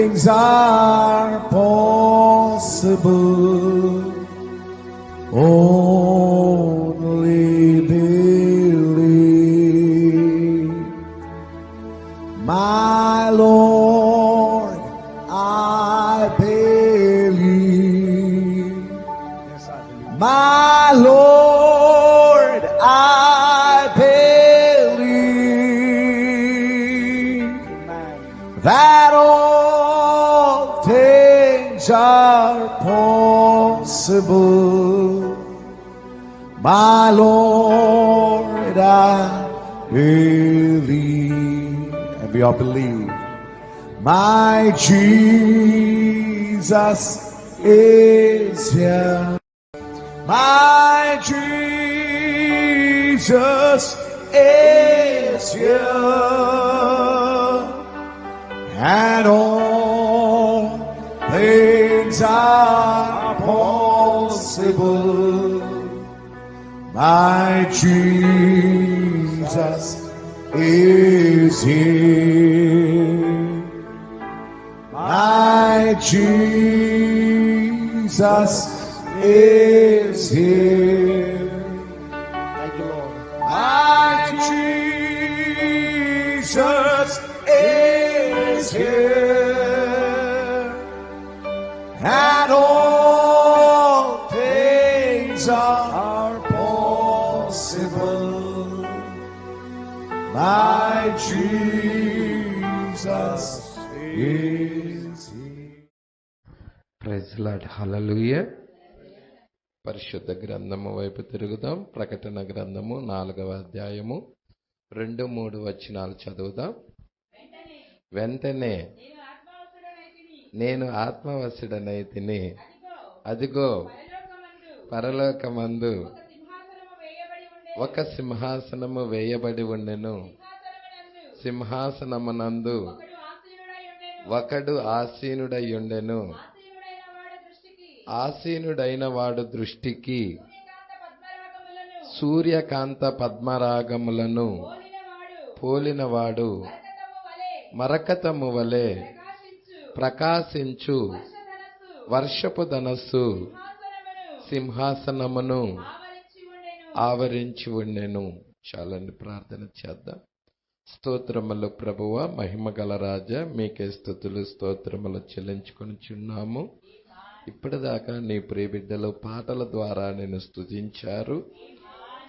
things are possible. Only believe. My Lord, I believe. Yes, I believe. My Lord, I believe Amen. that all things are possible. My Lord, I believe. And we all believe. My Jesus is here. My Jesus is here. And all things are possible. My Jesus is here. My Jesus is here. Thank you, Lord. My Jesus is here. And all things are possible. My Jesus is here. Praise lord. Hallelujah. పరిశుద్ధ గ్రంథము వైపు తిరుగుదాం. ప్రకటన గ్రంథము 4వ అధ్యాయము 2-3 వచనాలు చదువుదాం. వెంటనే నేను ఆత్మవశుడనైతిని, అదిగో పరలోకమందు ఒక సింహాసనము వేయబడి ఉండెను. సింహాసనమునందు ఒకడు ఆసీనుడై ఉండెను. ఆసీనుడైన వాడు దృష్టికి సూర్యకాంత పద్మరాగములను పోలినవాడు, మరకతము వలె ప్రకాశించు వర్షపు ధనస్సు సింహాసనమును ఆవరించి ఉండెను. చాలండి, ప్రార్థన చేద్దాం. స్తోత్రములు ప్రభువా, మహిమగల రాజా, మీకే స్తుతులు స్తోత్రములు చెల్లించుకొనిచున్నాము. ఇప్పటిదాకా నీ ప్రియబిడ్డలు పాటల ద్వారా నేను స్తుతించారు.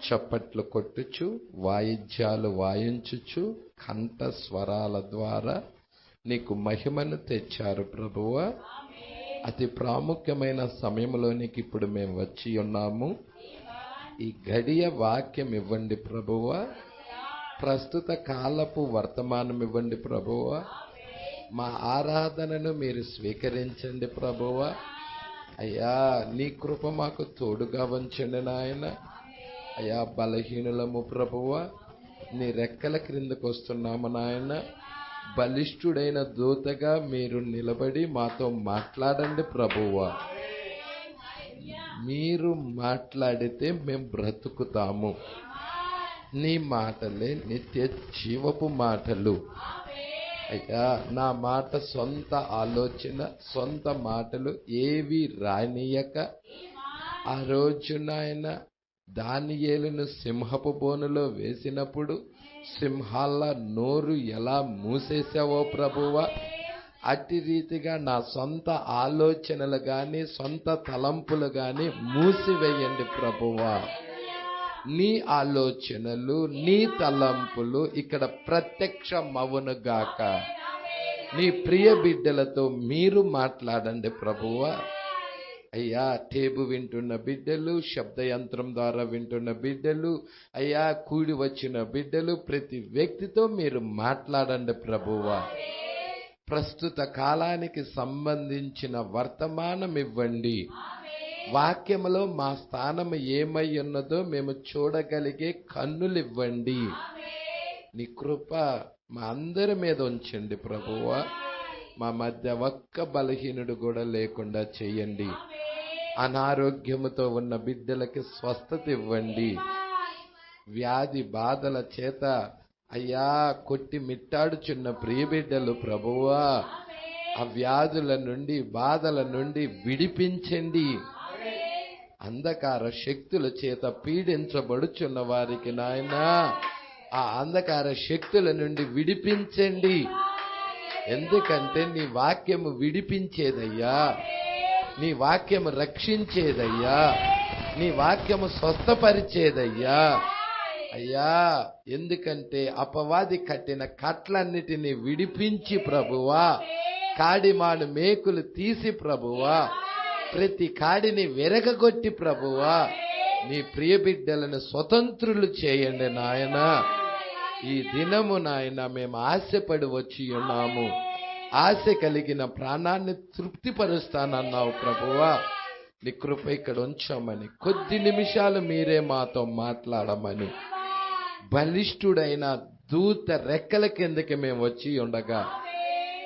చప్పట్లు కొట్టుచు, వాయిద్యాలు వాయించుచు, కంఠ స్వరాల ద్వారా నీకు మహిమను తెచ్చారు ప్రభువా. అతి ప్రాముఖ్యమైన సమయంలోనికి ఇప్పుడు మేము వచ్చి ఉన్నాము. ఈ గడియ వాక్యం ఇవ్వండి ప్రభువా. ప్రస్తుత కాలపు వర్తమానం ఇవ్వండి ప్రభువా. మా ఆరాధనను మీరు స్వీకరించండి ప్రభువా. అయ్యా, నీ కృప మాకు తోడుగా ఉంచండి నాయన. అయ్యా, బలహీనులము ప్రభువా, నీ రెక్కల క్రిందకు వస్తున్నాము నాయన. బలిష్ఠుడైన దూతగా మీరు నిలబడి మాతో మాట్లాడండి ప్రభువా. మీరు మాట్లాడితే మేము బ్రతుకుతాము. నీ మాటలే నిత్య జీవపు మాటలు. అయ్యా, నా మాట సొంత ఆలోచన, సొంత మాటలు ఏవి రానియక ఆ రోజు నాయన దానియేలును సింహపు బోనులో వేసినప్పుడు సింహాల నోరు ఎలా మూసేసావో ప్రభువా, అట్టి రీతిగా నా సొంత ఆలోచనలు గాని సొంత తలంపులు గాని మూసివేయండి ప్రభువా. నీ ఆలోచనలు, నీ తలంపులు ఇక్కడ ప్రత్యక్షమవును గాక. నీ ప్రియ బిడ్డలతో మీరు మాట్లాడండి ప్రభువా. అయ్యా, టేబు వింటున్న బిడ్డలు, శబ్దయంత్రం ద్వారా వింటున్న బిడ్డలు, అయ్యా కూడి వచ్చిన బిడ్డలు, ప్రతి వ్యక్తితో మీరు మాట్లాడండి ప్రభువా. ప్రస్తుత కాలానికి సంబంధించిన వర్తమానం ఇవ్వండి. వాక్యములో మా స్థానం ఏమై ఉన్నదో మేము చూడగలిగే కన్నులివ్వండి. నీ కృప మా అందరి మీద ఉంచండి ప్రభువా. మా మధ్య ఒక్క బలహీనుడు కూడా లేకుండా చేయండి. అనారోగ్యముతో ఉన్న బిడ్డలకి స్వస్థత ఇవ్వండి. వ్యాధి బాధల చేత అయ్యా కొట్టి మిట్టాడుచున్న ప్రియ బిడ్డలు ప్రభువా, ఆ వ్యాధుల నుండి, బాధల నుండి విడిపించండి. అంధకార శక్తుల చేత పీడించబడుచున్న వారికి నాయన ఆ అంధకార శక్తుల నుండి విడిపించండి. ఎందుకంటే నీ వాక్యము విడిపించేదయ్యా, నీ వాక్యము రక్షించేదయ్యా, నీ వాక్యము స్వస్థపరిచేదయ్యా. అయ్యా, ఎందుకంటే అపవాది కట్టిన కట్లన్నిటినీ విడిపించి ప్రభువా, కాడిమాను మేకులు తీసి ప్రభువా, ప్రతి కాడిని వెరగగొట్టి ప్రభువా, నీ ప్రియ బిడ్డలను స్వతంత్రులు చేయండి నాయన. ఈ దినము నాయన మేము ఆశపడి వచ్చి ఉన్నాము. ఆశ కలిగిన ప్రాణాన్ని తృప్తిపరుస్తానన్నావు ప్రభువా. నీ కృప ఇక్కడ ఉంచామని, కొద్ది నిమిషాలు మీరే మాతో మాట్లాడమని, బలిష్ఠుడైన దూత రెక్కల కిందకి మేము వచ్చి ఉండగా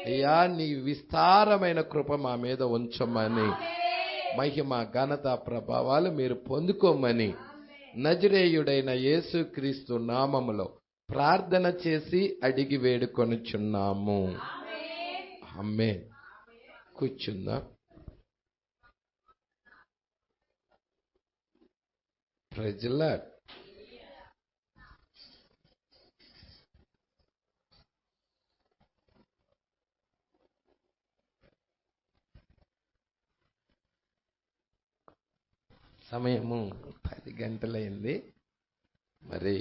అయ్యా నీ విస్తారమైన కృప మా మీద ఉంచమని, మహిమ ఘనత ప్రభావాలు మీరు పొందుకోమని నజరేయుడైన యేసుక్రీస్తు నామములో ప్రార్థన చేసి అడిగి వేడుకొనుచున్నాము. ఆమేన్. కూర్చుందా. Praise the lord. సమయము 10 గంటలైంది. మరి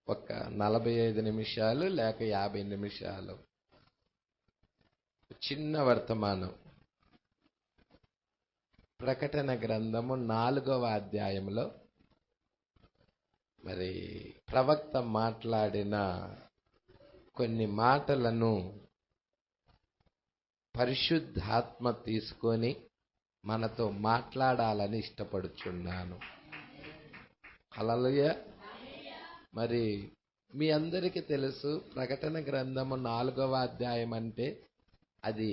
ఒక 45 నిమిషాలు లేక 50 నిమిషాలు చిన్న వర్తమానం. ప్రకటన గ్రంథము 4వ అధ్యాయంలో మరి ప్రవక్త మాట్లాడిన కొన్ని మాటలను పరిశుద్ధాత్మ తీసుకొని మనతో మాట్లాడాలని ఇష్టపడుచున్నాను. హల్లెలూయా. మరి మీ అందరికీ తెలుసు, ప్రకటన గ్రంథము 4వ అధ్యాయం అంటే అది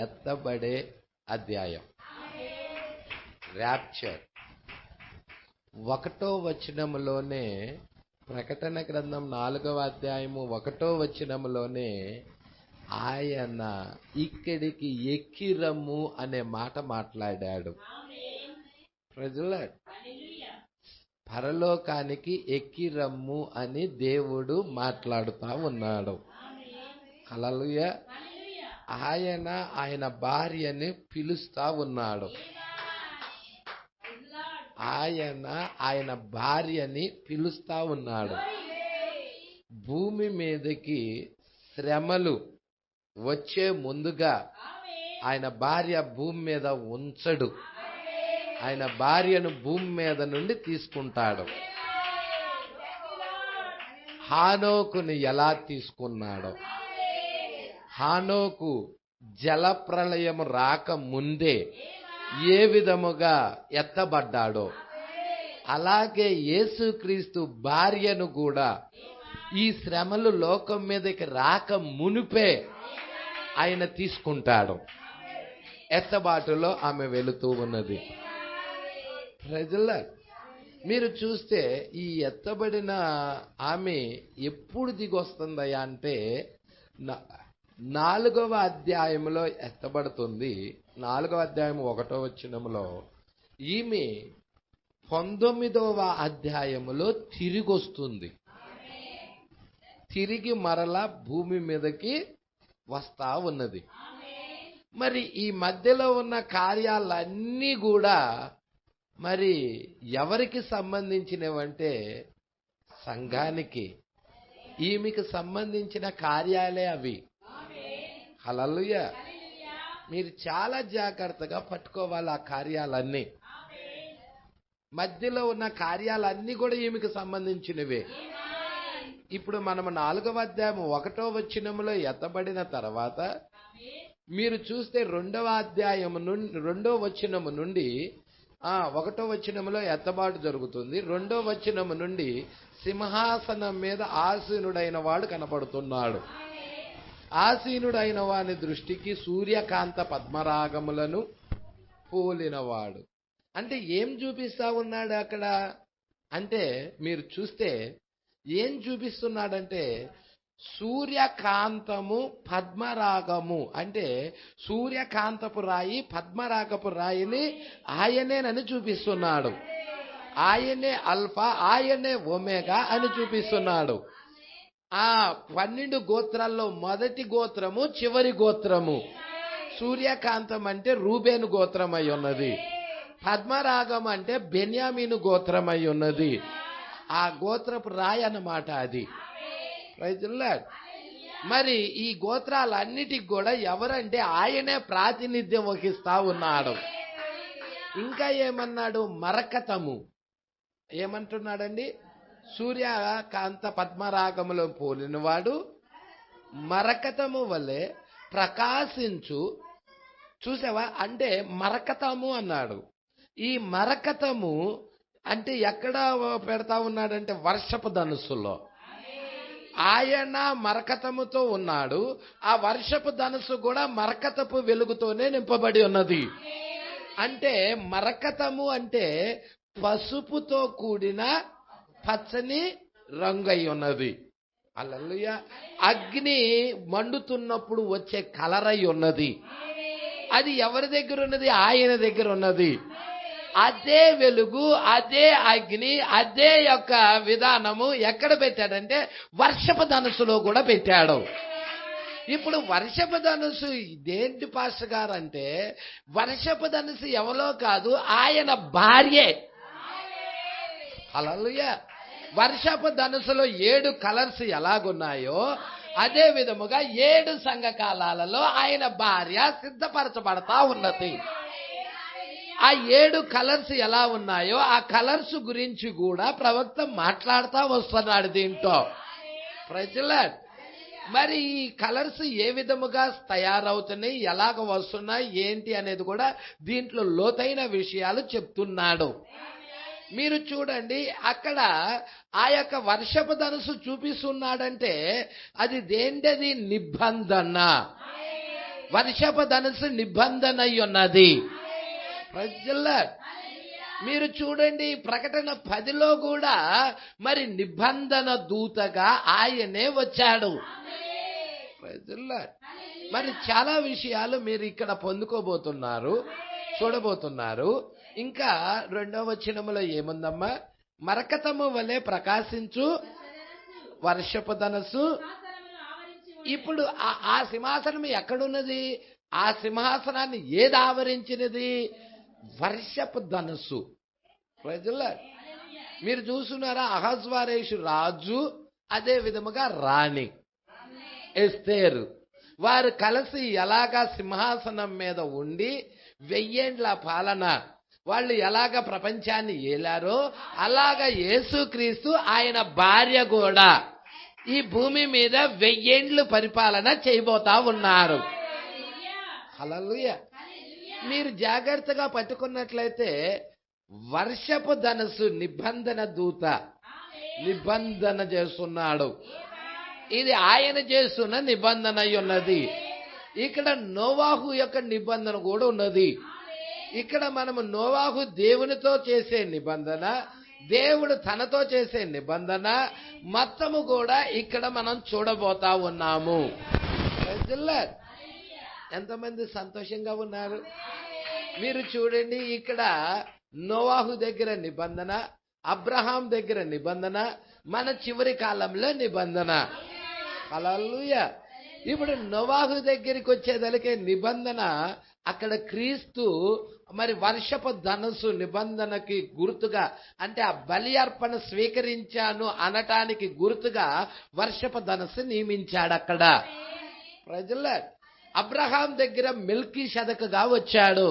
ఎత్తబడే అధ్యాయం, ర్యాప్చర్. 1వ వచనములోనే, ప్రకటన గ్రంథం 4వ అధ్యాయము 1వ వచనములోనే ఆయన ఇక్కడికి ఎక్కిరమ్ము అనే మాట మాట్లాడాడు. Praise the lord. పరలోకానికి ఎక్కిరమ్ము అని దేవుడు మాట్లాడుతా ఉన్నాడు. హల్లెలూయా. ఆయన భార్యని పిలుస్తా ఉన్నాడు. ఆయన భార్యని పిలుస్తా ఉన్నాడు. భూమి మీదకి శ్రమలు వచ్చే ముందుగా ఆయన భార్య భూమి మీద ఉంచడు. ఆయన భార్యను భూమి మీద నుండి తీసుకుంటాడు. హానోకుని ఎలా తీసుకున్నాడో, హానోకు జలప్రళయం రాక ముందే ఏ విధముగా ఎత్తబడ్డాడో, అలాగే యేసుక్రీస్తు భార్యను కూడా ఈ శ్రమలు లోకం మీదకి రాక మునిపే ఆయన తీసుకుంటాడు. ఎత్తబాటులో ఆమె వెళుతూ ఉన్నది. ప్రజల మీరు చూస్తే ఈ ఎత్తబడిన ఆమె ఎప్పుడు దిగొస్తుందయ్యా అంటే 4వ అధ్యాయంలో ఎత్తబడుతుంది. 4వ అధ్యాయం 1వ వచనములో ఈమె 19వ అధ్యాయములో తిరిగి వస్తుంది. తిరిగి మరలా భూమి మీదకి వస్తా ఉన్నది. మరి ఈ మధ్యలో ఉన్న కార్యాలన్నీ కూడా మరి ఎవరికి సంబంధించినవంటే సంఘానికి, ఈమెకి సంబంధించిన కార్యాలే అవి. హల్లెలూయా. మీరు చాలా జాగ్రత్తగా పట్టుకోవాలి ఆ కార్యాలన్నీ. మధ్యలో ఉన్న కార్యాలన్నీ కూడా ఈమెకి సంబంధించినవే. ఇప్పుడు మనము 4వ అధ్యాయం 1వ వచనములో ఎత్తబడిన తర్వాత మీరు చూస్తే 2వ అధ్యాయం నుండి 2వ వచనము నుండి 1వ వచనములో ఎత్తబాటు జరుగుతుంది. 2వ వచనము నుండి సింహాసనం మీద ఆసీనుడైన వాడు కనపడుతున్నాడు. ఆసీనుడైన వాని దృష్టికి సూర్యకాంత పద్మరాగములను పోలినవాడు. అంటే ఏం చూపిస్తా ఉన్నాడు అక్కడ అంటే మీరు చూస్తే ఏం చూపిస్తున్నాడంటే సూర్యకాంతము పద్మరాగము అంటే సూర్యకాంతపు రాయి పద్మరాగపు రాయిని ఆయనేనని చూపిస్తున్నాడు. ఆయనే అల్ఫా, ఆయనే ఒమేగా అని చూపిస్తున్నాడు. ఆ 12 గోత్రాల్లో మొదటి గోత్రము చివరి గోత్రము. సూర్యకాంతం అంటే రూబేను గోత్రం అయి ఉన్నది. పద్మరాగం అంటే బెన్యామీను గోత్రం అయి ఉన్నది. ఆ గోత్రపు రాయి అన్నమాట అది. Praise the lord. మరి ఈ గోత్రాలన్నిటికి కూడా ఎవరంటే ఆయనే ప్రాతినిధ్యం వహిస్తా ఉన్నాడు. ఇంకా ఏమన్నాడు? మరకతము. ఏమంటున్నాడండి? సూర్యకాంత పద్మరాగములో పోలినవాడు మరకతము వలె ప్రకాశించు. చూసావా? అంటే మరకతము అన్నాడు. ఈ మరకతము అంటే ఎక్కడ పెడతా ఉన్నాడంటే వర్షపు ధనుస్సులో. ఆయన మరకతముతో ఉన్నాడు. ఆ వర్షపు ధనుస్సు కూడా మరకతపు వెలుగుతోనే నింపబడి ఉన్నది. అంటే మరకతము అంటే పసుపుతో కూడిన పచ్చని రంగు అయి ఉన్నది. హల్లెలూయా. అగ్ని మండుతున్నప్పుడు వచ్చే కలర్ అయి ఉన్నది. అది ఎవరి దగ్గర ఉన్నది? ఆయన దగ్గర ఉన్నది. అదే వెలుగు, అదే అగ్ని, అదే యొక్క విధానము ఎక్కడ పెట్టాడంటే వర్షపు ధనుసులో కూడా పెట్టాడు. ఇప్పుడు వర్షపు ధనుసు దేంటి పాస్టర్ గారు అంటే వర్షపు ధనుసు ఎవరో కాదు, ఆయన భార్యే. హల్లెలూయా. వర్షపు ధనుసులో 7 కలర్స్ ఎలాగున్నాయో అదే విధముగా 7 సంఘకాలాలలో ఆయన భార్య సిద్ధపరచబడతా ఉన్నది. ఆ 7 కలర్స్ ఎలా ఉన్నాయో ఆ కలర్స్ గురించి కూడా ప్రవక్త మాట్లాడుతూ వస్తున్నాడు దీంట్లో. Praise the lord. మరి ఈ కలర్స్ ఏ విధముగా తయారవుతున్నాయి, ఎలాగ వస్తున్నాయి, ఏంటి అనేది కూడా దీంట్లో లోతైన విషయాలు చెప్తున్నాడు. మీరు చూడండి, అక్కడ ఆ యొక్క వర్షపు ధనుసు చూపిస్తున్నాడంటే అది దేంటది? నిబంధన. వర్షపు ధనుసు నిబంధన అయి ఉన్నది. Praise the lord. మీరు చూడండి, ప్రకటన 10లో కూడా మరి నిబంధన దూతగా ఆయనే వచ్చాడు. Praise the lord. మరి చాలా విషయాలు మీరు ఇక్కడ పొందుకోబోతున్నారు, చూడబోతున్నారు. ఇంకా 2వ వచనములో ఏముందమ్మా? మరకతము వలె ప్రకాశించు వర్షపు ధనుసు. ఇప్పుడు ఆ సింహాసనం ఎక్కడున్నది? ఆ సింహాసనాన్ని ఏది ఆవరించినది? వర్షపు ధనుసు. Praise the lord. మీరు చూస్తున్నారా? అహజ్వేరోషు రాజు, అదే విధముగా రాణి ఎస్తేరు, వారు కలిసి ఎలాగా సింహాసనం మీద ఉండి 1000 ఏండ్ల పాలన వాళ్ళు ఎలాగ ప్రపంచాన్ని ఏలారో అలాగా యేసుక్రీస్తు ఆయన భార్య కూడా ఈ భూమి మీద 1000 ఏండ్లు పరిపాలన చేయబోతా ఉన్నారు. హల్లెలూయా. మీరు జాగ్రత్తగా పట్టుకున్నట్లయితే వర్షపు ధనుసు నిబంధన దూత నిబంధన చేస్తున్నాడు. ఇది ఆయన చేస్తున్న నిబంధన అయి ఉన్నది. ఇక్కడ నోవాహు యొక్క నిబంధన కూడా ఉన్నది. ఇక్కడ మనము నోవాహు దేవునితో చేసే నిబంధన, దేవుడు తనతో చేసే నిబంధన మొత్తము కూడా ఇక్కడ మనం చూడబోతా ఉన్నాము. ఎంతమంది సంతోషంగా ఉన్నారు? మీరు చూడండి, ఇక్కడ నోవాహు దగ్గర నిబంధన, అబ్రహాం దగ్గర నిబంధన, మన చివరి కాలంలో నిబంధన. హల్లెలూయా. ఇప్పుడు నోవాహు దగ్గరికి వచ్చేదలికే నిబంధన, అక్కడ క్రీస్తు మరి వర్షపు ధనుసు నిబంధనకి గుర్తుగా, అంటే ఆ బలి అర్పణ స్వీకరించాను అనటానికి గుర్తుగా వర్షపు ధనుసు నియమించాడు అక్కడ. ప్రజల అబ్రహాం దగ్గర మెల్కీషెదకుగా వచ్చాడు.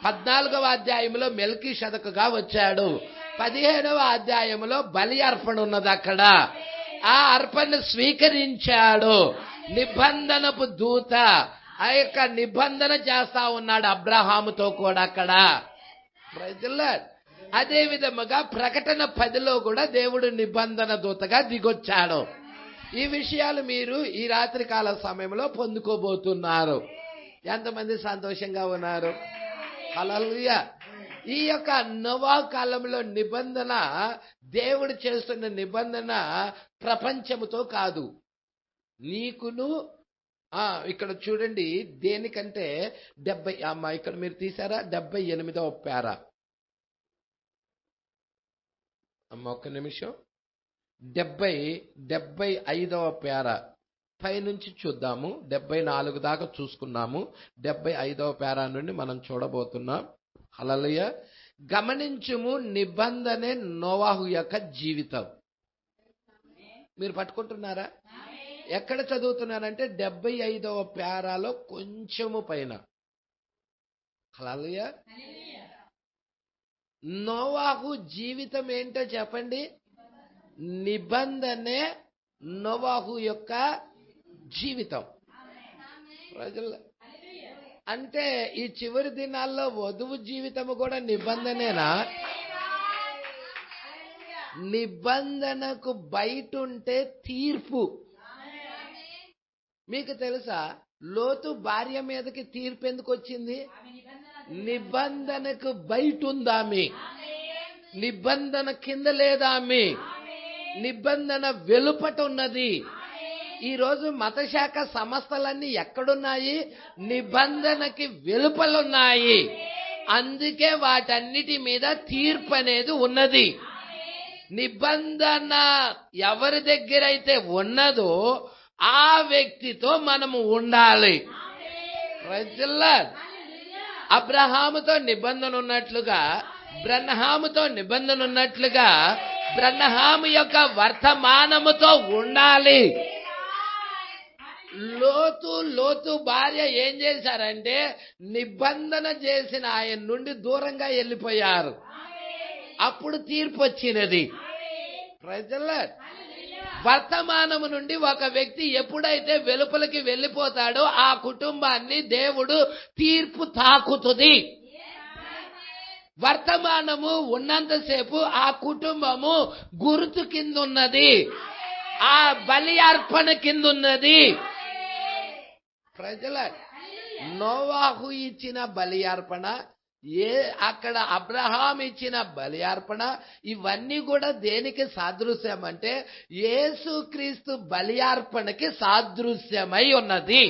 14వ అధ్యాయంలో మెల్కీషెదకుగా వచ్చాడు. 15వ అధ్యాయంలో బలి అర్పణ ఉన్నది అక్కడ. ఆ అర్పణ స్వీకరించాడు. నిబంధనపు దూత ఆ యొక్క నిబంధన చేస్తా ఉన్నాడు అబ్రహాముతో కూడా అక్కడ. అదే విధముగా ప్రకటన 10లో కూడా దేవుడు నిబంధన దూతగా దిగొచ్చాడు. ఈ విషయాలు మీరు ఈ రాత్రి కాల సమయంలో పొందుకోబోతున్నారు. ఎంతమంది సంతోషంగా ఉన్నారు? హల్లెలూయా. ఈ యొక్క నోవాహు కాలంలో నిబంధన, దేవుడు చేస్తున్న నిబంధన ప్రపంచముతో కాదు, నీకును ఇక్కడ చూడండి, దేనికంటే 70 ఇక్కడ మీరు తీసారా 78వ పేరా ఒక్క నిమిషం, 75వ పేరా పైనుంచి చూద్దాము. 74 దాకా చూసుకున్నాము. 75వ పేరా నుండి మనం చూడబోతున్నాం. హల్లెలూయా. గమనించుము, నిబంధనే నోవాహు యొక్క జీవితం. మీరు పట్టుకుంటున్నారా? ఎక్కడ చదువుతున్నారంటే 75వ పేరాలో కొంచెము పైన. హల్లెలూయా. నోవాహు జీవితం ఏంటో చెప్పండి. నిబంధనే నోవాహు యొక్క జీవితం. ప్రజలు అంటే ఈ చివరి దినాల్లో వధువు జీవితము కూడా నిబంధనేనా? నిబంధనకు బయట ఉంటే తీర్పు. మీకు తెలుసా, లోతు భార్య మీదకి తీర్పు ఎందుకు వచ్చింది? నిబంధనకు బయట ఉందామి, నిబంధన కింద లేదామి, నిబంధన వెలుపట ఉన్నది. ఈరోజు మతశాఖ సంస్థలన్నీ ఎక్కడున్నాయి? నిబంధనకి వెలుపలున్నాయి. అందుకే వాటన్నిటి మీద తీర్పు అనేది ఉన్నది. నిబంధన ఎవరి దగ్గర అయితే ఉన్నదో ఆ వ్యక్తితో మనము ఉండాలి. అబ్రహాముతో నిబంధన ఉన్నట్లుగా, బ్రహ్మాముతో నిబంధన ఉన్నట్లుగా బ్రహ్మాము యొక్క వర్తమానముతో ఉండాలి. లోతు భార్య ఏం చేశారంటే నిబంధన చేసిన ఆయన నుండి దూరంగా వెళ్ళిపోయారు. అప్పుడు తీర్పు వచ్చినది. వర్తమానము నుండి ఒక వ్యక్తి ఎప్పుడైతే వెలుపలికి వెళ్ళిపోతాడో ఆ కుటుంబాన్ని దేవుడు తీర్పు తాకుతుంది. వర్తమానము ఉన్నంతసేపు ఆ కుటుంబము గుర్తు కింద ఉన్నది, ఆ బలి అర్పణ కింద ఉన్నది. ప్రజల నోవాహు ఇచ్చిన బలి అర్పణ, అక్కడ అబ్రహాం ఇచ్చిన బలి అర్పణ, ఇవన్నీ కూడా దేనికి సాదృశ్యం అంటే యేసుక్రీస్తు బలి అర్పణకి సాదృశ్యమై ఉన్నది.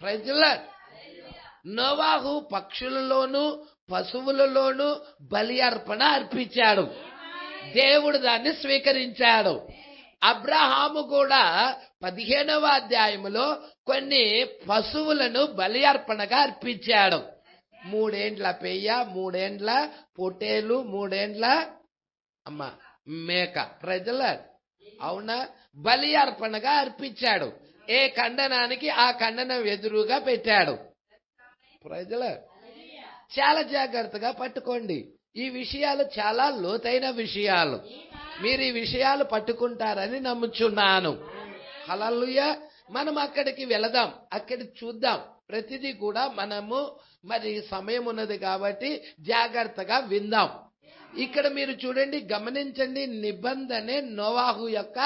ప్రజల నోవాహు పక్షులలోను పశువులలోను బలి అర్పణ అర్పించాడు. దేవుడు దాన్ని స్వీకరించాడు. అబ్రహాము కూడా 15వ అధ్యాయములో కొన్ని పశువులను బలి అర్పణగా అర్పించాడు. 3 ఏండ్ల పెయ్య, 3 ఏండ్ల పొట్టేలు, 3 ఏండ్ల మేక. ప్రజల అవునా, బలి అర్పణగా అర్పించాడు. ఏ ఖండనానికి ఆ ఖండనం ఎదురుగా పెట్టాడు. ప్రజల చాలా జాగ్రత్తగా పట్టుకోండి. ఈ విషయాలు చాలా లోతైన విషయాలు. మీరు ఈ విషయాలు పట్టుకుంటారని నమ్ముచున్నాను. హల్లెలూయా. మనం అక్కడికి వెళదాం, అక్కడి చూద్దాం. ప్రతిదీ కూడా మనము మరి సమయం ఉన్నది కాబట్టి జాగ్రత్తగా విందాం. ఇక్కడ మీరు చూడండి, గమనించండి, నిబంధనే నోవాహు యొక్క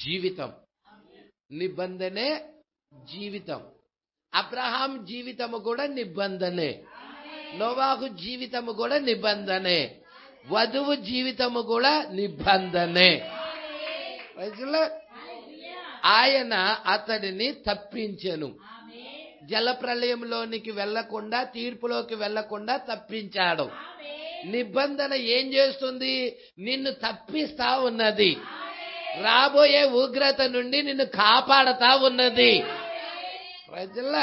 జీవితం. నిబంధనే జీవితం. అబ్రహాం జీవితము కూడా నిబంధనే, నోవాహు జీవితము కూడా నిబంధనే, వధువు జీవితము కూడా నిబంధనే. ఆయన అతడిని తప్పించెను. జలప్రలయంలోనికి వెళ్లకుండా, తీర్పులోకి వెళ్లకుండా తప్పించాడు. నిబంధన ఏం చేస్తుంది? నిన్ను తప్పిస్తా ఉన్నది. రాబోయే ఉగ్రత నుండి నిన్ను కాపాడతా ఉన్నది. ప్రజల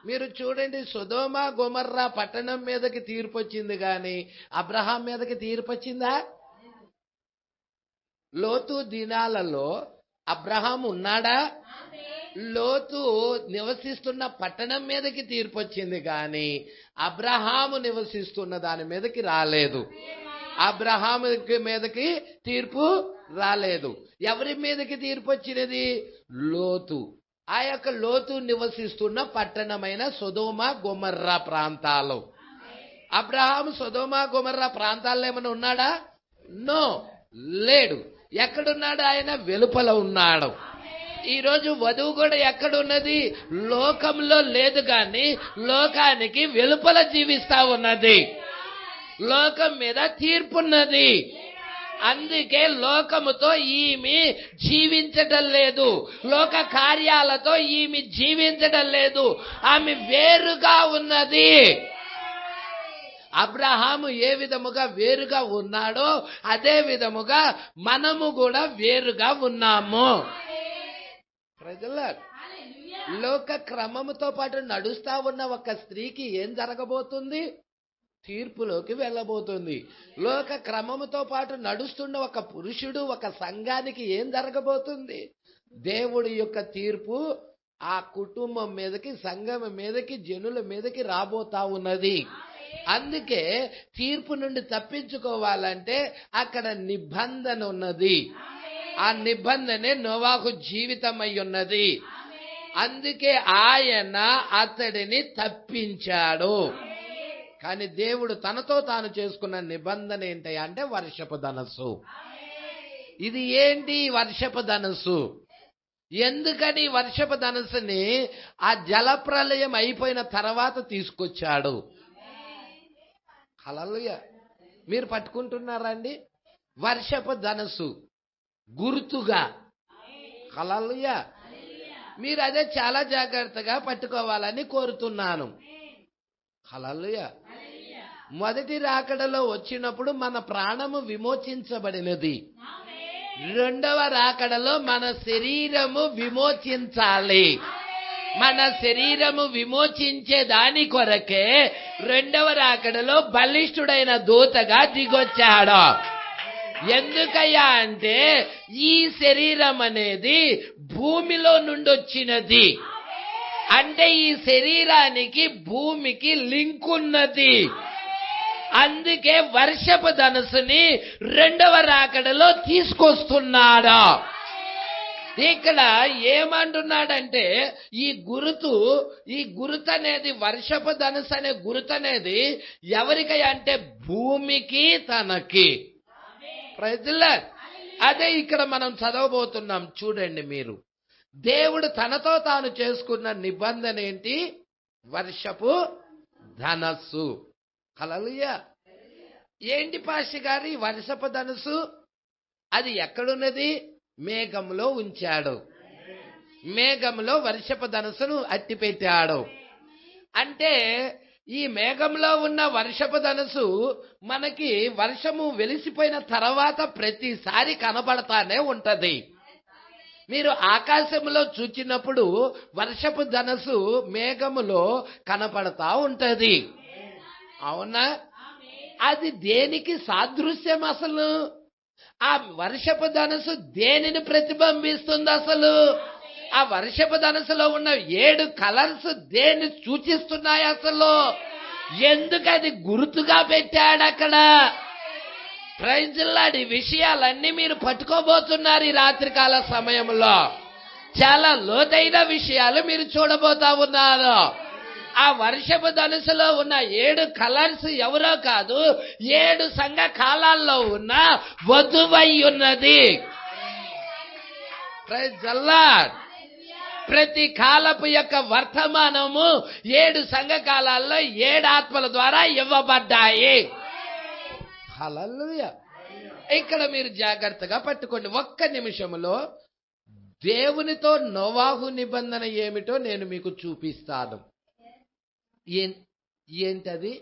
మీరు చూడండి, సొదొమ గొమొర్రా పట్టణం మీదకి తీర్పు వచ్చింది కానీ అబ్రహాం మీదకి తీర్పు వచ్చిందా? లోతు దినాలలో అబ్రహాం ఉన్నాడా? లోతు నివసిస్తున్న పట్టణం మీదకి తీర్పు వచ్చింది కానీ అబ్రహాము నివసిస్తున్న దాని మీదకి రాలేదు. అబ్రహాము మీదకి తీర్పు రాలేదు. ఎవరి మీదకి తీర్పు వచ్చినది? లోతు. ఆ యొక్క లోతు నివసిస్తున్న పట్టణమైన సొదొమ గొమొర్రా ప్రాంతాలు. అబ్రహాము సొదొమ గొమొర్రా ప్రాంతాల్లో ఏమైనా ఉన్నాడా? నో, లేడు. ఎక్కడున్నాడు? ఆయన వెలుపల ఉన్నాడు. ఈరోజు వధువు కూడా ఎక్కడున్నది? లోకంలో లేదు కానీ లోకానికి వెలుపల జీవిస్తా ఉన్నది. లోకం మీద తీర్పున్నది. అందుకే లోకముతో ఈమె జీవించడం లేదు, లోక కార్యాలతో ఈమె జీవించడం లేదు, ఆమె వేరుగా ఉన్నది. అబ్రహాము ఏ విధముగా వేరుగా ఉన్నాడో అదే విధముగా మనము కూడా వేరుగా ఉన్నాము. ప్రజలారా, లోక క్రమముతో పాటు నడుస్తా ఉన్న ఒక స్త్రీకి ఏం జరగబోతుంది? తీర్పులోకి వెళ్ళబోతుంది. లోక క్రమముతో పాటు నడుస్తున్న ఒక పురుషుడు ఒక సంఘానికి ఏం జరగబోతుంది? దేవుడి యొక్క తీర్పు ఆ కుటుంబం మీదకి, సంఘం మీదకి, జనుల మీదకి రాబోతా ఉన్నది. అందుకే తీర్పు నుండి తప్పించుకోవాలంటే అక్కడ నిబంధన ఉన్నది. ఆ నిబంధనే నోవాహు జీవితం అయి ఉన్నది. అందుకే ఆయన అతడిని తప్పించాడు. కానీ దేవుడు తనతో తాను చేసుకున్న నిబంధన ఏంటి అంటే వర్షపు ధనస్సు. ఇది ఏంటి వర్షపు ధనస్సు? ఎందుకని వర్షపు ధనస్సుని ఆ జలప్రలయం అయిపోయిన తర్వాత తీసుకొచ్చాడు? హల్లెలూయా. మీరు పట్టుకుంటున్నారండి? వర్షపు ధనస్సు గుర్తుగా. హల్లెలూయా. మీరు అదే చాలా జాగ్రత్తగా పట్టుకోవాలని కోరుతున్నాను. హల్లెలూయా. మొదటి రాకడలో వచ్చినప్పుడు మన ప్రాణము విమోచించబడినది. రెండవ రాకడలో మన శరీరము విమోచించాలి. మన శరీరము విమోచించే దాని కొరకే రెండవ రాకడలో బలిష్ఠుడైన దూతగా దిగొచ్చాడు. ఎందుకయ్యా అంటే ఈ శరీరం అనేది భూమిలో నుండి వచ్చినది. అంటే ఈ శరీరానికి భూమికి లింక్ ఉన్నది. అందుకే వర్షపు ధనస్సుని రెండవ రాకడలో తీసుకొస్తున్నాడు. ఇక్కడ ఏమంటున్నాడంటే ఈ గుర్తు అనేది వర్షపు ధనుసు అనే గుర్తు అనేది ఎవరికి అంటే భూమికి, తనకి. ప్రజలారా, అదే ఇక్కడ మనం చదవబోతున్నాం. చూడండి మీరు, దేవుడు తనతో తాను చేసుకున్న నిబంధన ఏంటి? వర్షపు ధనస్సు. హల్లెలూయా. ఏంటి పాస్టర్ గారి వర్షపు ధనస్సు? అది ఎక్కడున్నది? మేఘంలో ఉంచాడు. మేఘంలో వర్షపు ధనస్సును అట్టి పెట్టాడు. అంటే ఈ మేఘంలో ఉన్న వర్షపు ధనస్సు మనకి వర్షము వెలిసిపోయిన తర్వాత ప్రతిసారి కనబడతానే ఉంటది. మీరు ఆకాశంలో చూచినప్పుడు వర్షపు ధనస్సు మేఘములో కనపడతా ఉంటది. అవునా? అది దేనికి సాదృశ్యం? అసలు ఆ వర్షపు ధనస్సు దేనిని ప్రతిబింబిస్తుంది? అసలు ఆ వర్షపు ధనస్సులో ఉన్న 7 కలర్స్ దేన్ని సూచిస్తున్నాయి? అసలు ఎందుకు అది గుర్తుగా పెట్టాడు అక్కడ? Praise lord. ఈ విషయాలన్నీ మీరు పట్టుకోబోతున్నారు ఈ రాత్రికాల సమయంలో. చాలా లోతైన విషయాలు మీరు చూడబోతా ఉన్నారు. ఆ వర్షపు ధనుసులో ఉన్న 7 కలర్స్ ఎవరో కాదు, 7 సంఘ కాలాల్లో ఉన్న వధువై ఉన్నది. Praise the lord. ప్రతి కాలపు యొక్క వర్తమానము 7 సంఘ కాలాల్లో 7 ఆత్మల ద్వారా ఇవ్వబడ్డాయి. హల్లెలూయా. ఇక్కడ మీరు జాగ్రత్తగా పట్టుకోండి. ఒక్క నిమిషంలో దేవునితో నోవాహు నిబంధన ఏమిటో నేను మీకు చూపిస్తాను. ఏంటది?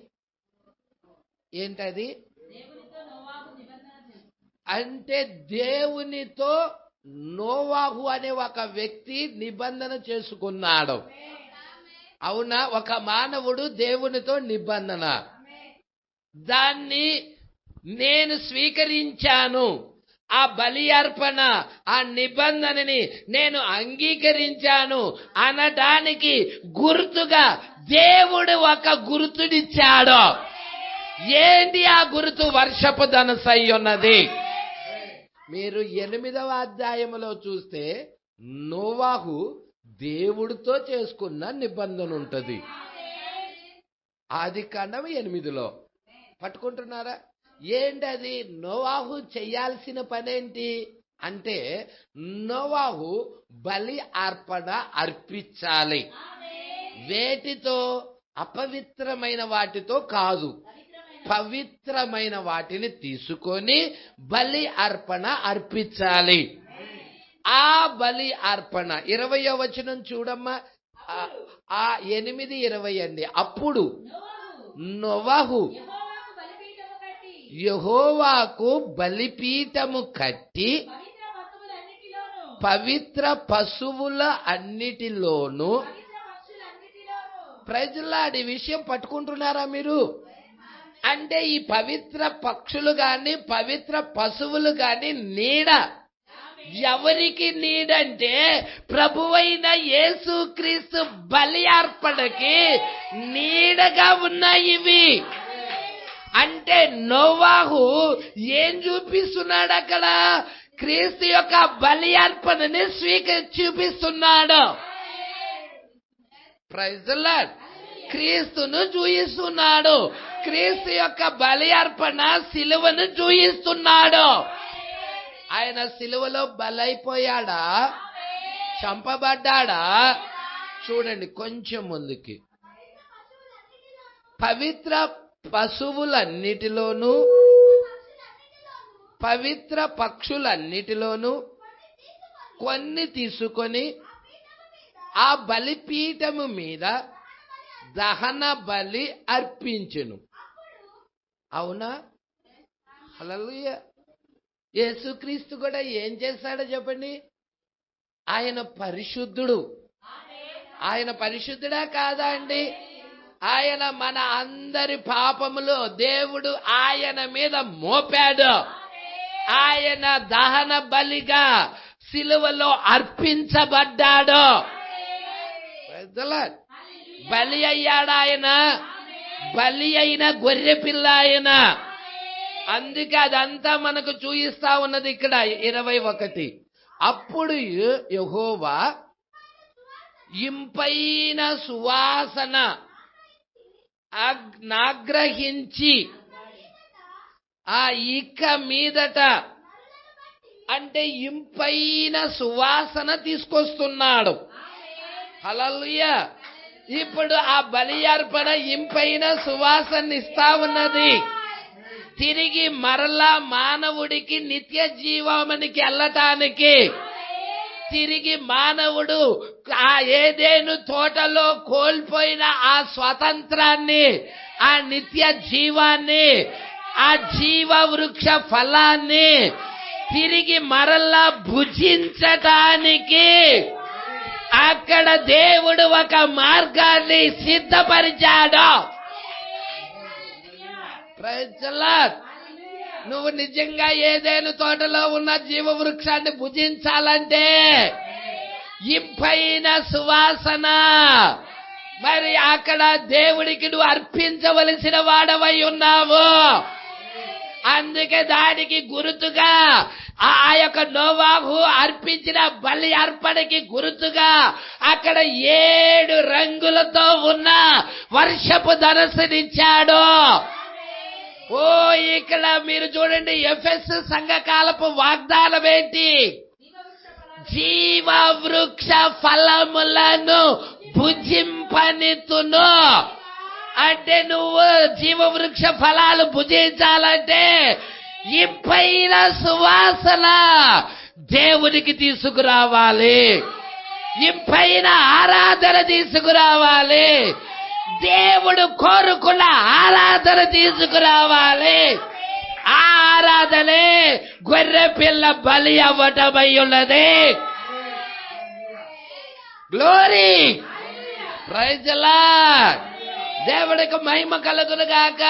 అంటే దేవునితో నోవాహు అనే ఒక వ్యక్తి నిబంధన చేసుకున్నాడు. అవునా? ఒక మానవుడు దేవునితో నిబంధన, దాన్ని నేను స్వీకరించాను, ఆ బలి అర్పణ, ఆ నిబంధనని నేను అంగీకరించాను అనడానికి గుర్తుగా దేవుడు ఒక గుర్తునిచ్చాడు. ఏంటి ఆ గుర్తు? వర్షపు ధనుసు అయి ఉన్నది. మీరు 8వ అధ్యాయంలో చూస్తే నోవాహు దేవుడితో చేసుకున్న నిబంధన ఉంటది. ఆదికాండం 8లో పట్టుకుంటున్నారా? ఏంటది? నోవాహు చేయాల్సిన పనేంటి అంటే నోవాహు బలి అర్పణ అర్పించాలి. వేటితో? అపవిత్రమైన వాటితో కాదు, పవిత్రమైన వాటిని తీసుకొని బలి అర్పణ అర్పించాలి. ఆ బలి అర్పణ 20వ వచనం చూడమ్మా. 8:20 అండి. అప్పుడు నోవహు యెహోవాకు బలిపీఠము కట్టి పవిత్ర పశువుల అన్నిటిలోను. ప్రజలాడి విషయం పట్టుకుంటున్నారా మీరు? అంటే ఈ పవిత్ర పక్షులు గాని పవిత్ర పశువులు గాని నీడ. ఎవరికి నీడంటే ప్రభువైన యేసుక్రీస్తు బలి అర్పణకి నీడగా ఉన్నాయి ఇవి. అంటే నోవాహు ఏం చూపిస్తున్నాడు అక్కడ? క్రీస్తు యొక్క బలి అర్పణని చూపిస్తున్నాడు. Praise the lord. క్రీస్తును చూయిస్తున్నాడు. క్రీస్తు యొక్క బలి అర్పణ సిలువను చూయిస్తున్నాడు. ఆయన సిలువలో బలైపోయాడా? చంపబడ్డాడా? చూడండి కొంచెం ముందుకి. పవిత్ర పశువులన్నిటిలోనూ పవిత్ర పక్షులన్నిటిలోనూ కొన్ని తీసుకొని ఆ బలిపీఠము మీద దహన బలి అర్పించెను. అవునా? హల్లెలూయా. యేసుక్రీస్తు కూడా ఏం చేశాడో చెప్పండి. ఆయన పరిశుద్ధుడు. ఆయన పరిశుద్ధుడా కాదా అండి? ఆయన మన అందరి పాపములు దేవుడు ఆయన మీద మోపాడు. ఆయన దహన బలిగా సిలువలో అర్పించబడ్డాడు. బలి అయ్యాడు ఆయన. బలి అయిన గొర్రె పిల్ల ఆయన. అందుకే అదంతా మనకు చూయిస్తా ఉన్నది ఇక్కడ 21. అప్పుడు యెహోవా ఇంపైన సువాసన నాగ్రహించి ఆ ఇక మీదట అంటే ఇంపైన సువాసన తీసుకొస్తున్నాడు. హల్లెలూయా. ఇప్పుడు ఆ బలి అర్పణ ఇంపైన సువాసన ఇస్తా ఉన్నది. తిరిగి మరలా మానవుడికి నిత్య జీవమునికి వెళ్ళటానికి, తిరిగి మానవుడు ఆ ఏదెను తోటలో కోల్పోయిన ఆ స్వతంత్రాన్ని, ఆ నిత్య జీవాన్ని, ఆ జీవ వృక్ష ఫలాన్ని తిరిగి మరలా భుజించటానికి అక్కడ దేవుడు ఒక మార్గాన్ని సిద్ధపరిచాడు. Praise the lord. నువ్వు నిజంగా ఏదైనా తోటలో ఉన్న జీవ వృక్షాన్ని భుజించాలంటే ఇంపైన సువాసన మరి అక్కడ దేవుడికి నువ్వు అర్పించవలసిన వాడవై ఉన్నావు. అందుకే దానికి గుర్తుగా ఆ యొక్క నోవాహు అర్పించిన బలి అర్పణకి గుర్తుగా అక్కడ 7 రంగులతో ఉన్న వర్షపు ధనస్సునిచ్చాడు. ఓ ఇక్కడ మీరు చూడండి, ఎఫెసు సంఘకాలపు వాగ్దానం ఏంటి? జీవ వృక్ష ఫలములను భుజింపనితును. అంటే నువ్వు జీవ వృక్ష ఫలాలు భుజించాలంటే ఇంపైన సువాసన దేవునికి తీసుకురావాలి. ఇంపైన ఆరాధన తీసుకురావాలి. దేవుడు కోరుకున్న ఆరాధన తీసుకురావాలి. ఆ ఆరాధనే గొర్రె పిల్ల బలి అవ్వటమై ఉన్నది. గ్లోరీ. Praise the lord. దేవుడికి మహిమ కలుగును గాక.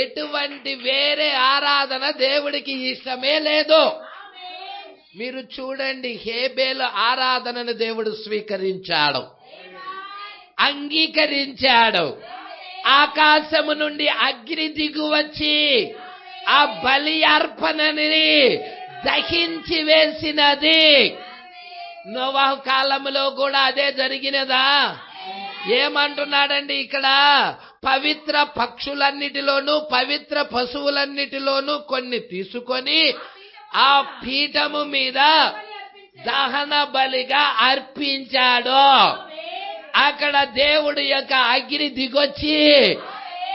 ఎటువంటి వేరే ఆరాధన దేవుడికి ఇష్టమే లేదు. మీరు చూడండి, హేబేలు ఆరాధనను దేవుడు స్వీకరించాడు, అంగీకరించాడు. ఆకాశము నుండి అగ్ని దిగువచ్చి ఆ బలి అర్పణని దహించి వేసినది. నోవాహు కాలంలో కూడా అదే జరిగినదా? ఏమంటున్నాడండి ఇక్కడ? పవిత్ర పక్షులన్నిటిలోనూ పవిత్ర పశువులన్నిటిలోనూ కొన్ని తీసుకొని ఆ పీఠము మీద దహన బలిగా అర్పించాడు. అక్కడ దేవుడు యొక్క అగ్ని దిగొచ్చి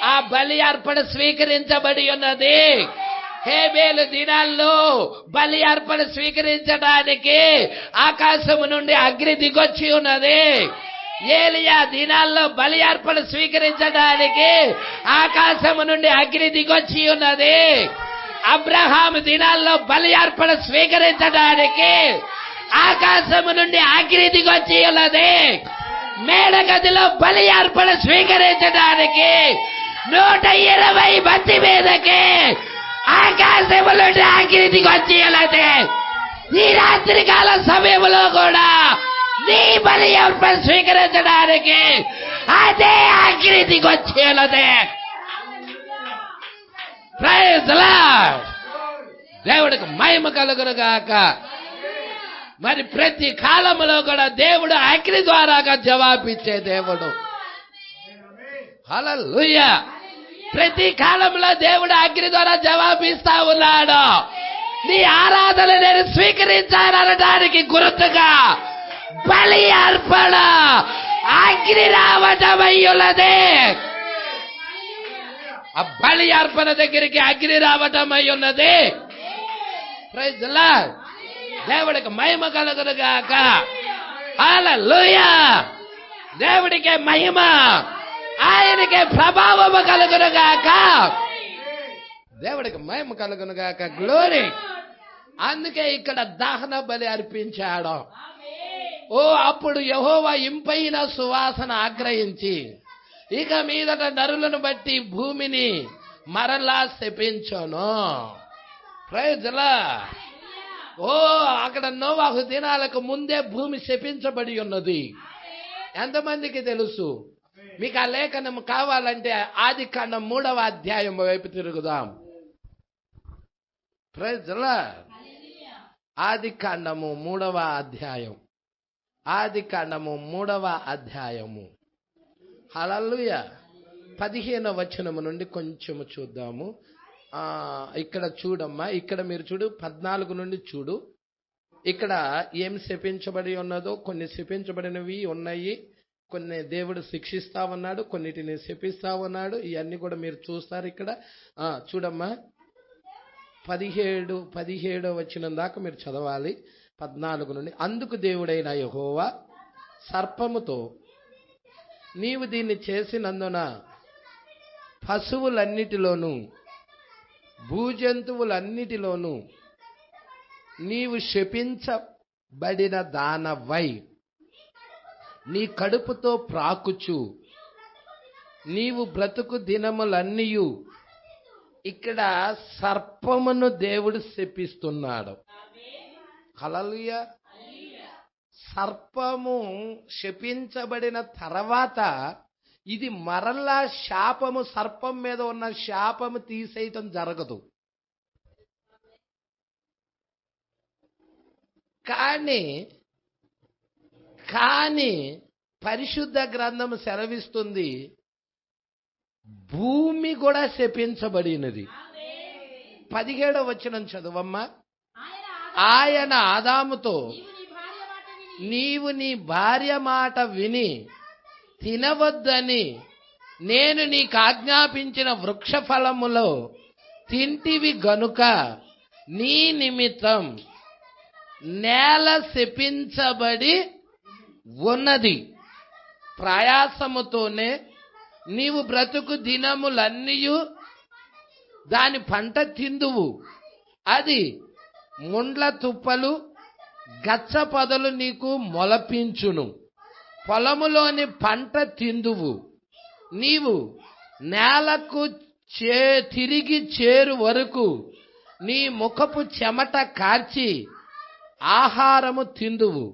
ఆ బలి అర్పణ స్వీకరించబడి ఉన్నది. హేబేలు దినాల్లో బలి అర్పణ స్వీకరించడానికి ఆకాశము నుండి అగ్ని దిగొచ్చి ఉన్నది. ఏలియా దినాల్లో బలి అర్పణ స్వీకరించడానికి ఆకాశము నుండి అగ్ని దిగొచ్చి ఉన్నది. అబ్రహాము దినాల్లో బలి అర్పణ స్వీకరించడానికి ఆకాశము నుండి అగ్ని దిగొచ్చి ఉన్నది. మేడగదిలో బలి అర్పణ స్వీకరించడానికి 120 మంది మీదకి ఆకాశము నుండి అగ్ని దిగొచ్చి ఉన్నది. ఈ రాత్రి కాల సమయంలో కూడా నీ బలి అర్పణ స్వీకరించడానికి అదే అగ్ని దిగొచ్చి ఉన్నది. Praise the lord. దేవుడికి మహిమ కలుగును గాక. మరి ప్రతి కాలంలో కూడా దేవుడు అగ్ని ద్వారాగా జవాబిచ్చే దేవుడు. హల్లెలూయా. ప్రతి కాలంలో దేవుడు అగ్ని ద్వారా జవాబిస్తా ఉన్నాడు. నీ ఆరాధన నేను స్వీకరించాలనడానికి గుర్తుగా బలి అర్పణ అగ్ని రావటమై ఉన్నది. ఆ బలి అర్పణ దగ్గరికి అగ్ని రావటమై ఉన్నది. Praise the lord. దేవుడికి మహిమ కలుగును గాక. హల్లెలూయా. దేవుడికే మహిమ, ఆయనకే ప్రభావము కలుగును గాక. దేవుడికి మహిమ కలుగును గాక. గ్లోరీ. అందుకే ఇక్కడ దహన బలి అర్పించాడు. ఓ అప్పుడు యెహోవా ఇంపైన సువాసన ఆగ్రహించి ఇక మీదట నరులను బట్టి భూమిని మరలా శపించను. Praise the lord. ఓ అక్కడ నోవాహు దినాలకు ముందే భూమి శపించబడి ఉన్నది. ఎంతమందికి తెలుసు? మీకు ఆ లేఖనం కావాలంటే ఆదికాండం 3వ అధ్యాయం వైపు తిరుగుదాం. Praise the lord. ఆదికాండము 3వ అధ్యాయం. ఆదికాండము 3వ అధ్యాయము. హల్లెలూయా. 15వ వచనము నుండి కొంచెము చూద్దాము. ఇక్కడ చూడమ్మా, ఇక్కడ మీరు చూడు, 14 నుండి చూడు. ఇక్కడ ఏం శపించబడి ఉన్నదో, కొన్ని శపించబడినవి ఉన్నాయి, కొన్ని దేవుడు శిక్షిస్తా ఉన్నాడు, కొన్నిటిని శపిస్తా ఉన్నాడు. ఇవన్నీ కూడా మీరు చూస్తారు ఇక్కడ. చూడమ్మా, 17వ వచనం దాకా మీరు చదవాలి. 14 నుండి. అందుకు దేవుడైన యెహోవా సర్పముతో, నీవు దీన్ని చేసినందున పశువులన్నిటిలోనూ భూజంతువులన్నిటిలోనూ నీవు శపించబడిన దానవై నీ కడుపుతో ప్రాకుచు నీవు బ్రతుకు దినములన్నీయు. ఇక్కడ సర్పమును దేవుడు శపిస్తున్నాడు. హల్లెలూయా. సర్పము శపించబడిన తర్వాత ఇది మరలా శాపము, సర్పం మీద ఉన్న శాపము తీసేయటం జరగదు. కానీ పరిశుద్ధ గ్రంథము సెలవిస్తుంది, భూమి కూడా శపించబడినది. 17వ వచనం చదువమ్మా. ఆయన ఆదాముతో, నీవు నీ భార్య మాట విని తినవద్దని నేను నీకు ఆజ్ఞాపించిన వృక్ష ఫలములో తింటివి గనుక నీ నిమిత్తం నేల శపించబడి ఉన్నది. ప్రయాసముతోనే నీవు బ్రతుకు దినములన్నీయు దాని పంట తిందువు. అది ముండ్ల తుప్పలు గచ్చ పొదలు నీకు మొలపించును. పొలములోని పంట తిందువు. నీవు నేలకు తిరిగి చేరు వరకు నీ ముఖపు చెమట కార్చి ఆహారము తిందువు.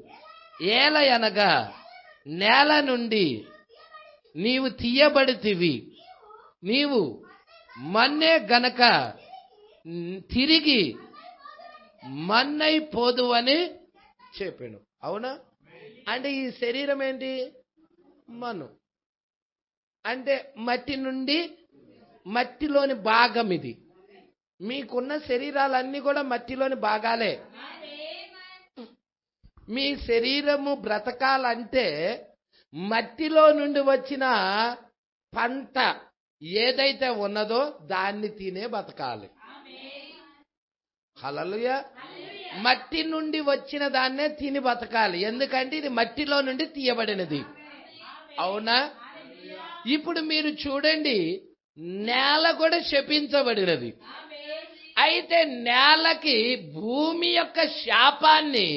ఏలయనగా నేల నుండి నీవు తీయబడితివి, నీవు మన్నే గనక తిరిగి మన్నైపోదు అని చెప్పాను. అవునా? అంటే ఈ శరీరం ఏంటి? మన్ను అంటే మట్టి నుండి, మట్టిలోని భాగం ఇది. మీకున్న శరీరాలన్నీ కూడా మట్టిలోని భాగాలే. మీ శరీరము బ్రతకాలంటే మట్టిలో నుండి వచ్చిన పంట, ఏదైతే ఉన్నదో దాన్ని తినే బతకాలి. హల్లెలూయా. మట్టి నుండి వచ్చిన దాన్నే తిని బతకాలి, ఎందుకంటే ఇది మట్టిలో నుండి తీయబడినది. అవునా? ఇప్పుడు మీరు చూడండి, నేల కూడా శపించబడినది. అయితే నేలకి భూమి యొక్క శాపాన్ని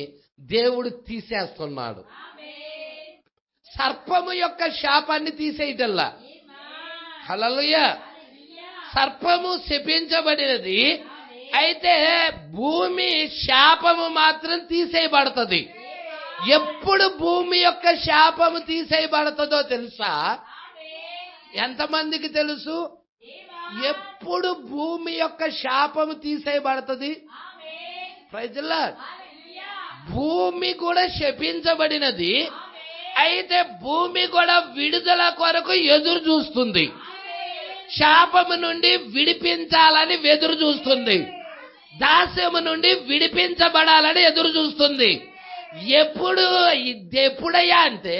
దేవుడు తీసేస్తున్నాడు. సర్పము యొక్క శాపాన్ని తీసేయటల్లా. హల్లెలూయా. సర్పము శపించబడినది, అయితే భూమి శాపము మాత్రం తీసేయబడుతుంది. ఎప్పుడు భూమి యొక్క శాపము తీసేయబడుతుందో తెలుసా? ఎంతమందికి తెలుసు? ఎప్పుడు భూమి యొక్క శాపము తీసేయబడుతుంది? Praise the lord. భూమి కూడా శపించబడినది, అయితే భూమి కూడా విడుదల కొరకు ఎదురు చూస్తుంది. శాపము నుండి విడిపించాలని ఎదురు చూస్తుంది. దాస్యము నుండి విడిపించబడాలని ఎదురు చూస్తుంది. ఎప్పుడయ్యా అంటే,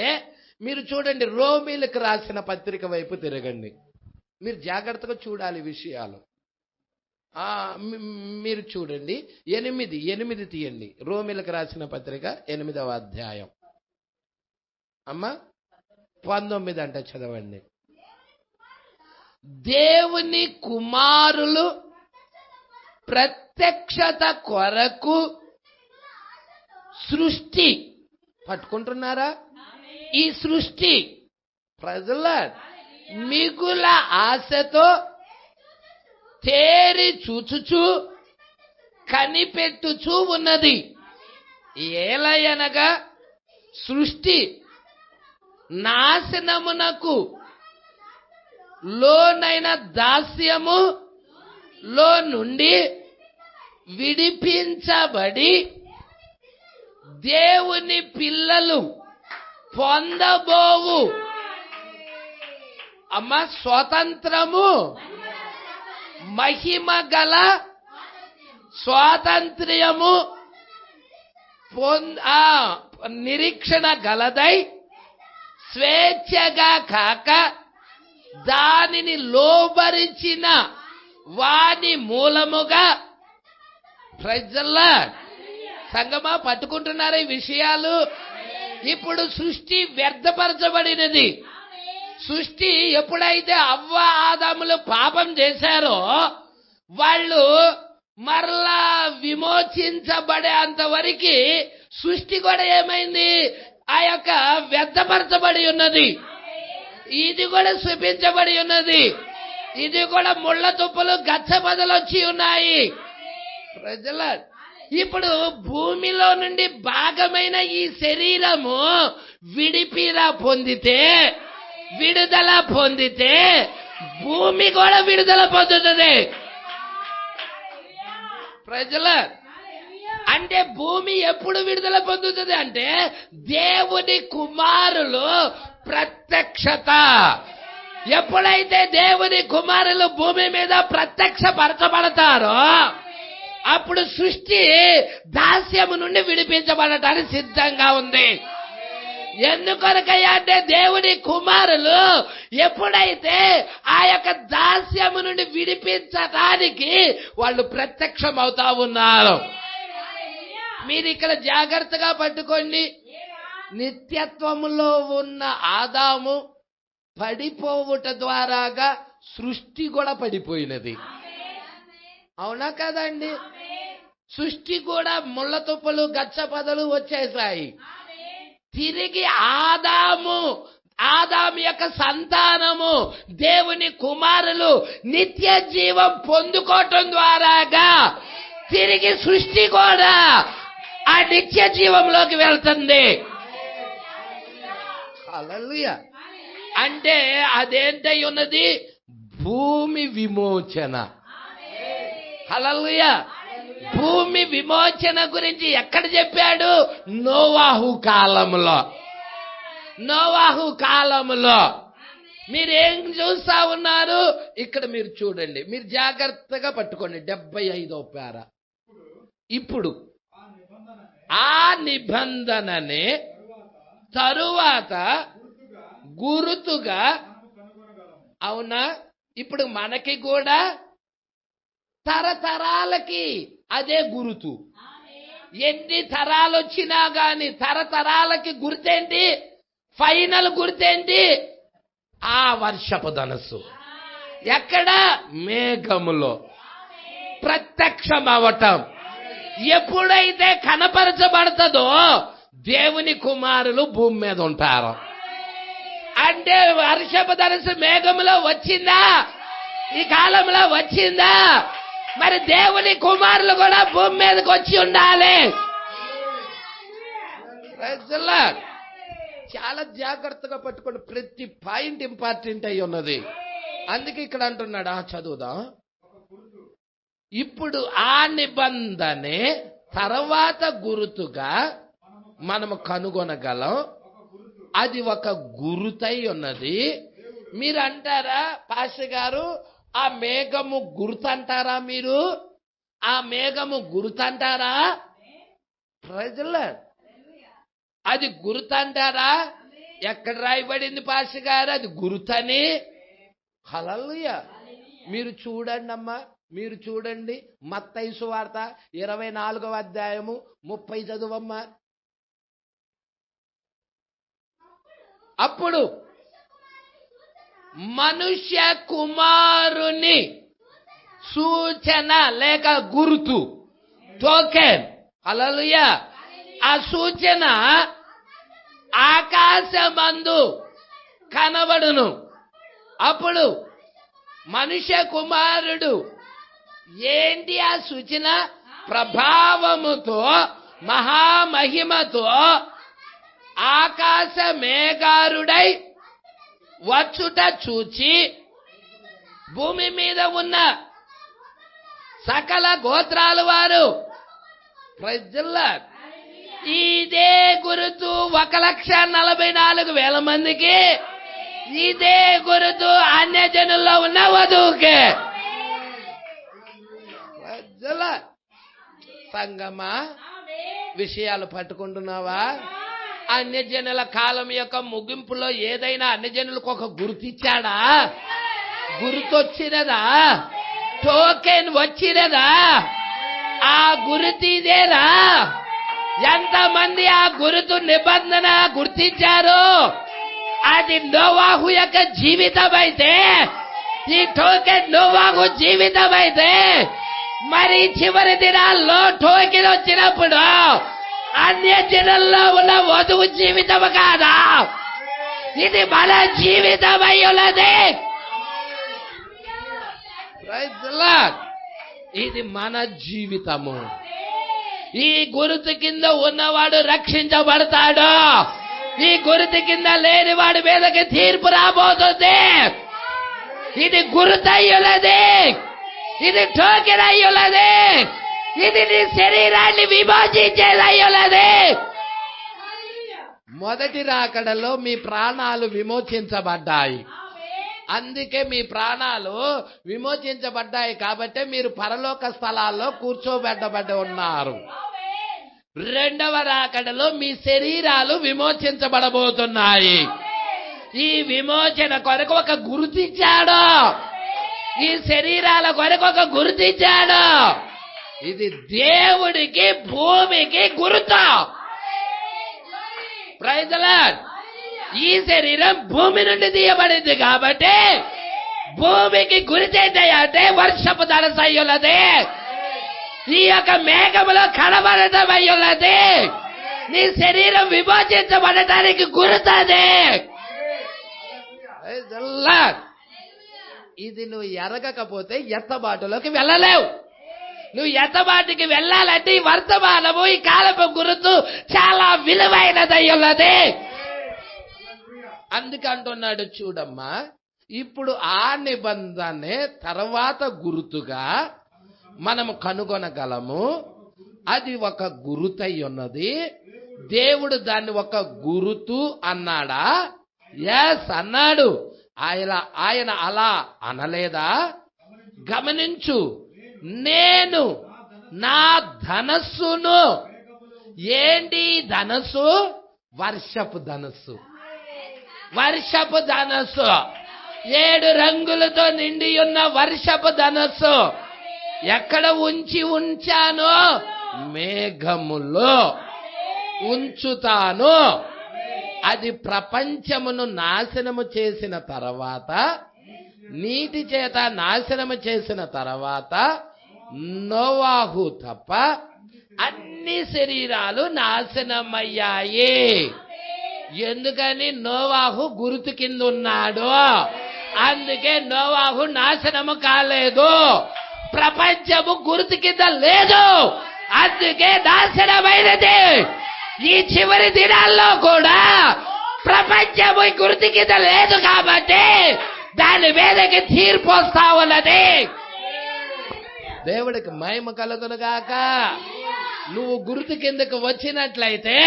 మీరు చూడండి, రోమీలకు రాసిన పత్రిక వైపు తిరగండి. మీరు జాగ్రత్తగా చూడాలి విషయాలు. మీరు చూడండి, 8 తీయండి. రోమీలకు రాసిన పత్రిక 8వ అధ్యాయం. అమ్మా 19 అంటే చదవండి. దేవుని కుమారులు ప్రత్యక్షత కొరకు సృష్టి పట్టుకుంటున్నారా? ఈ సృష్టి ప్రజల మిగుల ఆశతో తేరి చూచుచు కనిపెట్టుచూ ఉన్నది. ఏలయనగా సృష్టి నాశనమునకు లోనైన దాస్యము లో నుండి విడిపించబడి దేవుని పిల్లలు పొందబోవు స్వాతంత్రము, మహిమ గల స్వాతంత్ర్యము నిరీక్షణ గలదై స్వేచ్ఛగా కాక దానిని లోబరిచిన వాని మూలముగా. Praise the lord. సంగమా పట్టుకుంటున్నారా ఈ విషయాలు? ఇప్పుడు సృష్టి వ్యర్థపరచబడినది. సృష్టి ఎప్పుడైతే అవ్వ ఆదాములు పాపం చేశారో వాళ్ళు మరలా విమోచించబడే అంతవరకు సృష్టి కూడా ఏమైంది? ఆ యొక్క వ్యర్థపరచబడి ఉన్నది. ఇది కూడా చూపించబడి ఉన్నది. ఇది కూడా ముళ్ళ తుప్పలు గచ్చబదలు వచ్చి ఉన్నాయి. ప్రజల ఇప్పుడు భూమిలో నుండి భాగమైన ఈ శరీరము విడుదల పొందితే భూమి కూడా విడుదల పొందుతుంది. ప్రజల అంటే భూమి ఎప్పుడు విడుదల పొందుతుంది అంటే దేవుని కుమారులు ప్రత్యక్షత. ఎప్పుడైతే దేవుని కుమారులు భూమి మీద ప్రత్యక్షపరచబడతారో అప్పుడు సృష్టి దాస్యము నుండి విడిపించబడటానికి సిద్ధంగా ఉంది. ఎందుకొరకయ్యా అంటే దేవుని కుమారులు ఎప్పుడైతే ఆ యొక్క దాస్యము నుండి విడిపించడానికి వాళ్ళు ప్రత్యక్షం అవుతా ఉన్నారు. మీరు ఇక్కడ జాగ్రత్తగా పట్టుకోండి. నిత్యత్వములో ఉన్న ఆదాము పడిపోవుట ద్వారాగా సృష్టి కూడా పడిపోయినది. అవునా కదండి? సృష్టి కూడా ముళ్ళ తుప్పలు గచ్చపదలు వచ్చేసాయి. తిరిగి ఆదాము యొక్క సంతానము దేవుని కుమారులు నిత్య జీవం పొందుకోవటం ద్వారాగా తిరిగి సృష్టి కూడా ఆ నిత్య జీవంలోకి వెళ్తుంది. హల్లెలూయా. అంటే అదేంటై ఉన్నది? భూమి విమోచన. హల్లెలూయా. భూమి విమోచన గురించి ఎక్కడ చెప్పాడు? నోవాహు కాలములో. మీరేం చూస్తా ఉన్నారు? ఇక్కడ మీరు చూడండి, మీరు జాగ్రత్తగా పట్టుకోండి. 75వ పేర. ఇప్పుడు ఆ నిబంధననే తరువాత గురుతుగా, అవునా, ఇప్పుడు మనకి కూడా తరతరాలకి అదే గుర్తు. ఎన్ని తరాలు వచ్చినా గాని తరతరాలకి గుర్తేంటి? ఫైనల్ గుర్తేంటి? ఆ వర్షపు ధనస్సు. ఎక్కడ? మేఘములో ప్రత్యక్షమవటం. ఎప్పుడైతే కనపరచబడతదో దేవుని కుమారులు భూమి మీద ఉంటారు. అంటే వర్షపు ధనస్సు మేఘములో వచ్చిందా? ఈ కాలంలో వచ్చిందా? మరి దేవుని కుమారులు కూడా భూమి మీదకి వచ్చి ఉండాలి. చాలా జాగ్రత్తగా పట్టుకోండి. ప్రతి పాయింట్ ఇంపార్టెంట్ అయి ఉన్నది. అందుకే ఇక్కడ అంటున్నాడు, చదువుదాం. ఇప్పుడు ఆ నిబంధనే తర్వాత గురుతుగా మనము కనుగొనగలం. అది ఒక గురుతై ఉన్నది. మీరు అంటారా పాస్టర్ గారు, ఆ మేఘము గుర్తంటారా? మీరు ఆ మేఘము గుర్తంటారా? ప్రజల అది గుర్తంటారా? ఎక్కడ రాయబడింది పాస్టర్ గారు అది గుర్తని? హల్లెలూయా. మీరు చూడండి అమ్మా, మీరు చూడండి. మత్తయి సువార్త 24వ అధ్యాయము 30 చదువమ్మా. అప్పుడు మనుష్య కుమారుని సూచన లేక గుర్తు, టోకెన్. హల్లెలూయా. ఆ సూచన ఆకాశమందు కనబడును. అప్పుడు మనుష్య కుమారుడు ఏంటి ఆ సూచన? ప్రభావముతో మహామహిమతో ఆకాశ మేఘారుడై వచ్చుట చూచి భూమి మీద ఉన్న సకల గోత్రాల వారు ప్రజల్లా ఇదే గురుతు 1,44,000 మందికి, ఇదే గురుతు అన్యజనుల్లో ఉన్న వధువుకే. ప్రజల్లా సంగమా విషయాలు పట్టుకుంటున్నావా? అన్యజనుల కాలం యొక్క ముగింపులో ఏదైనా అన్యజనులకు ఒక గుర్తిచ్చాడా? గుర్తొచ్చినదా? టోకెన్ వచ్చినదా? ఆ గుర్తు ఇదేనా? ఎంతమంది ఆ గుర్తు నిబంధన గుర్తించారు? అది నోవాహు యొక్క జీవితం అయితే, ఈ టోకెన్ నోవాహు జీవితం అయితే, మరి చివరి దినాల్లో టోకెన్ వచ్చినప్పుడు అన్య జనుల్లో ఉన్న వధువు జీవితం కాదా? ఇది మన జీవితం అయ్యున్నది. ఇది మన జీవితము. ఈ గుర్తు కింద ఉన్నవాడు రక్షించబడతాడు. ఈ గుర్తు కింద లేనివాడి మీదకి తీర్పు రాబోతుంది. ఇది గుర్తు అయ్యున్నది. ఇది టోకెన్ అయ్యున్నది. ఇది నీ శరీరాన్ని విమోచించేది అయ్యున్నది. మొదటి రాకడలో మీ ప్రాణాలు విమోచించబడ్డాయి. అందుకే మీ ప్రాణాలు విమోచించబడ్డాయి కాబట్టి మీరు పరలోక స్థలాల్లో కూర్చోబెట్టబడి ఉన్నారు. రెండవ రాకడలో మీ శరీరాలు విమోచించబడబోతున్నాయి. ఈ విమోచన కొరకు ఒక గుర్తిచ్చాడు. ఈ శరీరాల కొరకు ఒక గుర్తిచ్చాడు. ఇది దేవుడికి భూమికి గుర్తు. Praise the lord. ఈ శరీరం భూమి నుండి తీయబడింది కాబట్టి భూమికి గురిచేంటే వర్షపు ధనస్సు అయ్యున్నది. ఈ యొక్క మేఘములో కనబడటం అయ్యున్నది. నీ శరీరం విమోచించబడటానికి గుర్తది. ఇది నువ్వు ఎరగకపోతే ఎత్తబాటులోకి వెళ్ళలేవు. నువ్వు ఎత్తబాటికి వెళ్ళాలంటే ఈ వర్తమానము, ఈ కాలపు గుర్తు చాలా విలువైనదై ఉన్నది. అందుకంటున్నాడు చూడమ్మా, ఇప్పుడు ఆ నిబంధనే తర్వాత గుర్తుగా మనము కనుగొనగలము. అది ఒక గురుతై ఉన్నది. దేవుడు దాన్ని ఒక గురుతు అన్నాడా? ఎస్ అన్నాడు. ఆయన అలా అనలేదా? గమనించు, నేను నా ధనస్సును, ఏంటి ధనస్సు? వర్షపు ధనస్సు. వర్షపు ధనస్సు 7 రంగులతో నిండి ఉన్న వర్షపు ధనస్సు ఎక్కడ ఉంచానో మేఘములో ఉంచుతాను. అది ప్రపంచమును నాశనము చేసిన తర్వాత, నీటి చేత నాశనము చేసిన తర్వాత నోవాహు తప్ప అన్ని శరీరాలు నాశనమయ్యాయి. ఎందుకని? నోవాహు గుర్తు కింద ఉన్నాడు. అందుకే నోవాహు నాశనము కాలేదు. ప్రపంచము గుర్తు కింద లేదు, అందుకే నాశనమైనది. ఈ చివరి దినాల్లో కూడా ప్రపంచము గుర్తు కింద లేదు కాబట్టి దాని మీదకి తీర్పు వస్తా ఉన్నది. దేవుడికి మహిమ కలుగునుగాక. నువ్వు గుర్తు కిందకు వచ్చినట్లయితే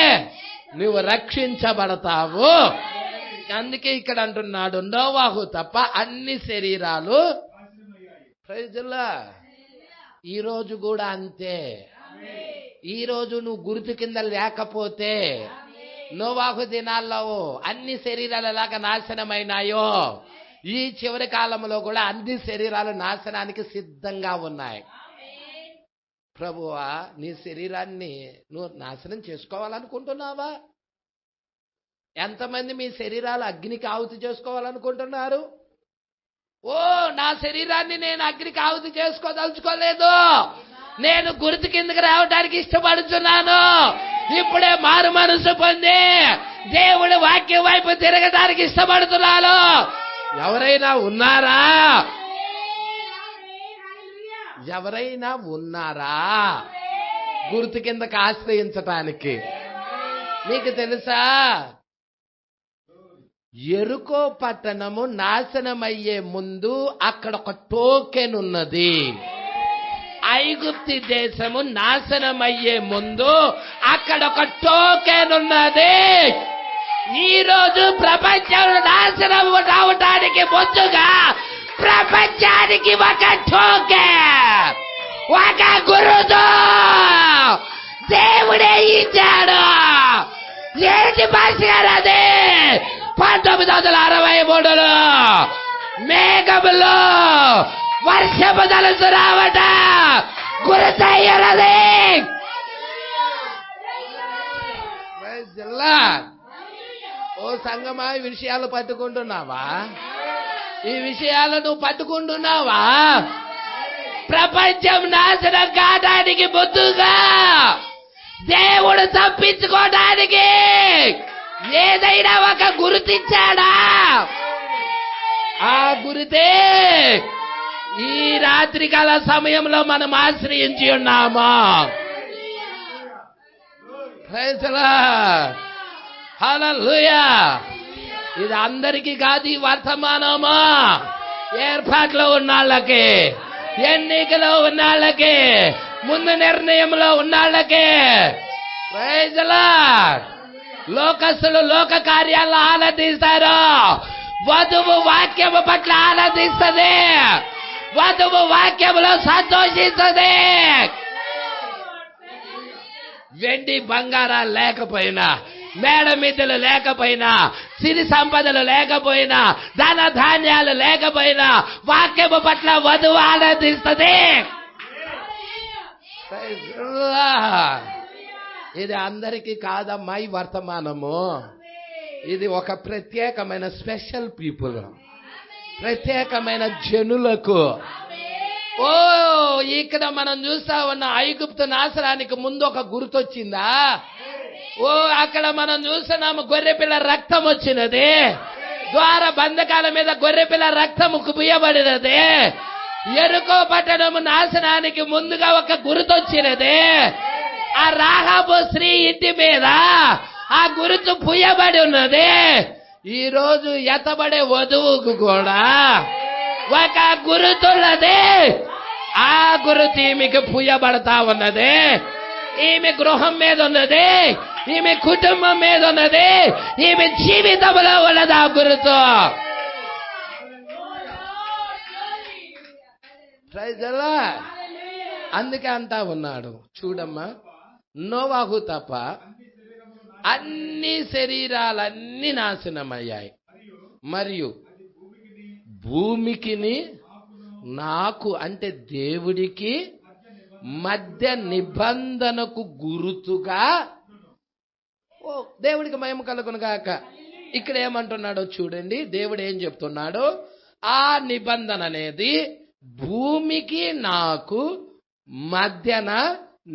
నువ్వు రక్షించబడతావు. అందుకే ఇక్కడ అంటున్నాడు, నోవాహు తప్ప అన్ని శరీరాలు. ప్రైజుల్లా. ఈరోజు కూడా అంతే. ఈరోజు నువ్వు గుర్తు కింద లేకపోతే నోవాహు దినాల్లో అన్ని శరీరాలు ఎలాగ నాశనమైనాయో ఈ చివరి కాలంలో కూడా అన్ని శరీరాలు నాశనానికి సిద్ధంగా ఉన్నాయి. ప్రభువా, నీ శరీరాన్ని నువ్వు నాశనం చేసుకోవాలనుకుంటున్నావా? ఎంతమంది మీ శరీరాలు అగ్నికి ఆహుతి చేసుకోవాలనుకుంటున్నారు? ఓ, నా శరీరాన్ని నేను అగ్నికి ఆహుతి చేసుకోదలుచుకోలేదు, నేను గుర్తు కిందకి రావడానికి ఇష్టపడుతున్నాను. ఇప్పుడే మారు మనసు పొంది దేవుడి వాక్యం వైపు తిరగడానికి ఇష్టపడుతున్నాను. ఎవరైనా ఉన్నారా? ఎవరైనా ఉన్నారా గుర్తు కిందకి ఆశ్రయించటానికి? మీకు తెలుసా, యెరికో పట్టణము నాశనమయ్యే ముందు అక్కడ ఒక టోకెన్ ఉన్నది. ఐగుప్తి దేశము నాశనమయ్యే ముందు అక్కడ ఒక టోకెన్ ఉన్నది. ఈ రోజు ప్రపంచం నాశనం రావటానికి ముందుగా ప్రపంచానికి ఒక టోకెన్, ఒక గురుతో దేవుడే ఇచ్చాడు. ఏంటి భాషగారు అది? 1963లో మేఘములో వర్షపు ధనస్సు రావట గుర్తయ్యది. ఓ సంగమా, ఈ విషయాలు పట్టుకుంటున్నావా? ఈ విషయాలు నువ్వు పట్టుకుంటున్నావా? ప్రపంచం నాశనం కావడానికి ముందుగా దేవుడు తప్పించుకోవడానికి ఏదైనా ఒక గుర్తిచ్చాడా? ఆ గురితే ఈ రాత్రికాల సమయంలో మనం ఆశ్రయించి ఉన్నామా? ప్రైజ్ లార్డ్, హల్లెలూయా. ఇది అందరికీ కాదు ఈ వర్తమానమా. ఏర్పాట్లో ఉన్నాళ్ళకి, ఎన్నికలో ఉన్నాళ్ళకి, ముందు నిర్ణయంలో ఉన్నాళ్ళకి. Praise lord. లోకస్తులు లోక కార్యాలను ఆనందిస్తారు, వధువు వాక్యము పట్ల ఆనందిస్తుంది, వధువు వాక్యములో సంతోషిస్తుంది. వెండి బంగారాలు లేకపోయినా, మేడ మిద్దెలు లేకపోయినా, సిరి సంపదలు లేకపోయినా, ధన ధాన్యాలు లేకపోయినా వాక్యము పట్ల వధువు ఆనందిస్తుంది. ఇది అందరికీ కాదమ్మా ఈ వర్తమానము. ఇది ఒక ప్రత్యేకమైన స్పెషల్ పీపుల్, ప్రత్యేకమైన జనులకు. ఓ, ఇక్కడ మనం చూస్తా ఉన్న ఐగుప్తు నాశనానికి ముందు ఒక గుర్తొచ్చిందా? ఓ, అక్కడ మనం చూస్తున్నాము గొర్రెపిల్ల రక్తం వచ్చినది, ద్వార బంధకాల మీద గొర్రెపిల్ల రక్తము కుబియబడినది. యెరికో పట్టణము నాశనానికి ముందుగా ఒక గుర్తొచ్చినది. ఆ రాహాబు స్త్రీ ఇంటి మీద ఆ గుర్తు పుయ్యబడి ఉన్నది. ఈ రోజు ఎత్తబడే వధువుకు కూడా ఒక గుర్తున్నది. ఆ గుర్తు ఈమెకి పుయ్యబడతా ఉన్నది. ఈమె గృహం మీద ఉన్నది, ఈమె కుటుంబం మీద ఉన్నది, ఈమె జీవితంలో ఉన్నది ఆ గుర్తు. Praise the lord. అందుకే అంటా ఉన్నాడు, చూడమ్మా, నోవాహు తప్ప అన్ని శరీరాలన్నీ నాశనమయ్యాయి, మరియు భూమికిని నాకు అంటే దేవుడికి మధ్య నిబంధనకు గురుతుగా. ఓ దేవుడికి మహిమ కలుగును గాక. ఇక్కడ ఏమంటున్నాడో చూడండి, దేవుడు ఏం చెప్తున్నాడో, ఆ నిబంధన అనేది భూమికి నాకు మధ్యన